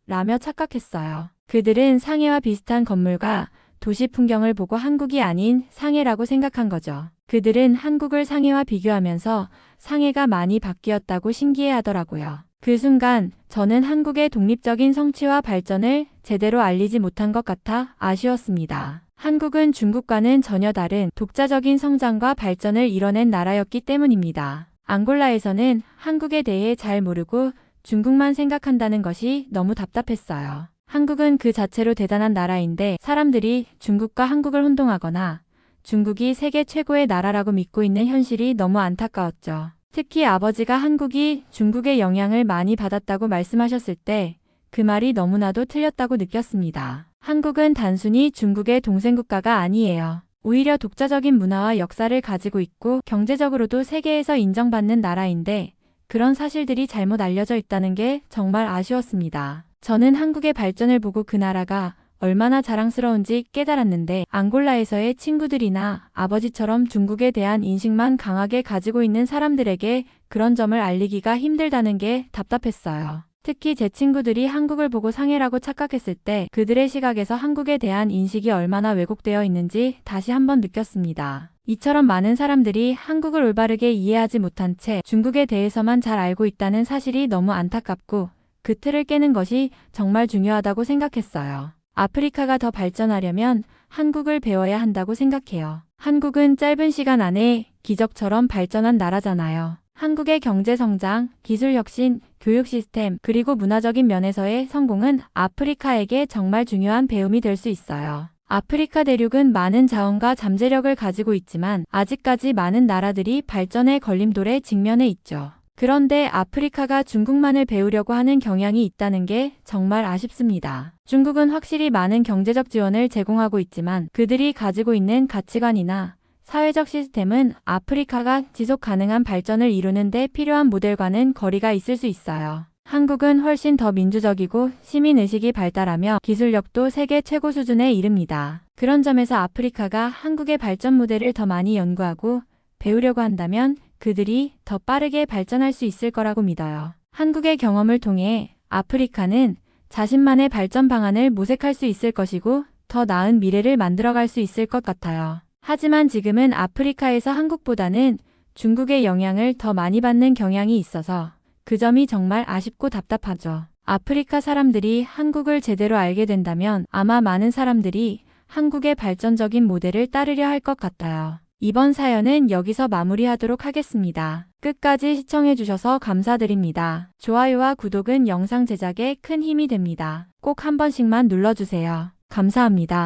라며 착각했어요. 그들은 상해와 비슷한 건물과 도시 풍경을 보고 한국이 아닌 상해라고 생각한 거죠. 그들은 한국을 상해와 비교하면서 상해가 많이 바뀌었다고 신기해하더라고요. 그 순간 저는 한국의 독립적인 성취와 발전을 제대로 알리지 못한 것 같아 아쉬웠습니다. 한국은 중국과는 전혀 다른 독자적인 성장과 발전을 이뤄낸 나라였기 때문입니다. 앙골라에서는 한국에 대해 잘 모르고 중국만 생각한다는 것이 너무 답답했어요. 한국은 그 자체로 대단한 나라인데 사람들이 중국과 한국을 혼동하거나 중국이 세계 최고의 나라라고 믿고 있는 현실이 너무 안타까웠죠. 특히 아버지가 한국이 중국의 영향을 많이 받았다고 말씀하셨을 때 그 말이 너무나도 틀렸다고 느꼈습니다. 한국은 단순히 중국의 동생 국가가 아니에요. 오히려 독자적인 문화와 역사를 가지고 있고 경제적으로도 세계에서 인정받는 나라인데 그런 사실들이 잘못 알려져 있다는 게 정말 아쉬웠습니다. 저는 한국의 발전을 보고 그 나라가 얼마나 자랑스러운지 깨달았는데 앙골라에서의 친구들이나 아버지처럼 중국에 대한 인식만 강하게 가지고 있는 사람들에게 그런 점을 알리기가 힘들다는 게 답답했어요. 특히 제 친구들이 한국을 보고 상해라고 착각했을 때 그들의 시각에서 한국에 대한 인식이 얼마나 왜곡되어 있는지 다시 한번 느꼈습니다. 이처럼 많은 사람들이 한국을 올바르게 이해하지 못한 채 중국에 대해서만 잘 알고 있다는 사실이 너무 안타깝고 그 틀을 깨는 것이 정말 중요하다고 생각했어요. 아프리카가 더 발전하려면 한국을 배워야 한다고 생각해요. 한국은 짧은 시간 안에 기적처럼 발전한 나라잖아요. 한국의 경제 성장, 기술 혁신, 교육 시스템, 그리고 문화적인 면에서의 성공은 아프리카에게 정말 중요한 배움이 될 수 있어요. 아프리카 대륙은 많은 자원과 잠재력을 가지고 있지만 아직까지 많은 나라들이 발전의 걸림돌에 직면해 있죠. 그런데 아프리카가 중국만을 배우려고 하는 경향이 있다는 게 정말 아쉽습니다. 중국은 확실히 많은 경제적 지원을 제공하고 있지만 그들이 가지고 있는 가치관이나 사회적 시스템은 아프리카가 지속 가능한 발전을 이루는 데 필요한 모델과는 거리가 있을 수 있어요. 한국은 훨씬 더 민주적이고 시민의식이 발달하며 기술력도 세계 최고 수준에 이릅니다. 그런 점에서 아프리카가 한국의 발전 모델을 더 많이 연구하고 배우려고 한다면 그들이 더 빠르게 발전할 수 있을 거라고 믿어요. 한국의 경험을 통해 아프리카는 자신만의 발전 방안을 모색할 수 있을 것이고 더 나은 미래를 만들어갈 수 있을 것 같아요. 하지만 지금은 아프리카에서 한국보다는 중국의 영향을 더 많이 받는 경향이 있어서 그 점이 정말 아쉽고 답답하죠. 아프리카 사람들이 한국을 제대로 알게 된다면 아마 많은 사람들이 한국의 발전적인 모델을 따르려 할 것 같아요. 이번 사연은 여기서 마무리하도록 하겠습니다. 끝까지 시청해주셔서 감사드립니다. 좋아요와 구독은 영상 제작에 큰 힘이 됩니다. 꼭 한 번씩만 눌러주세요. 감사합니다.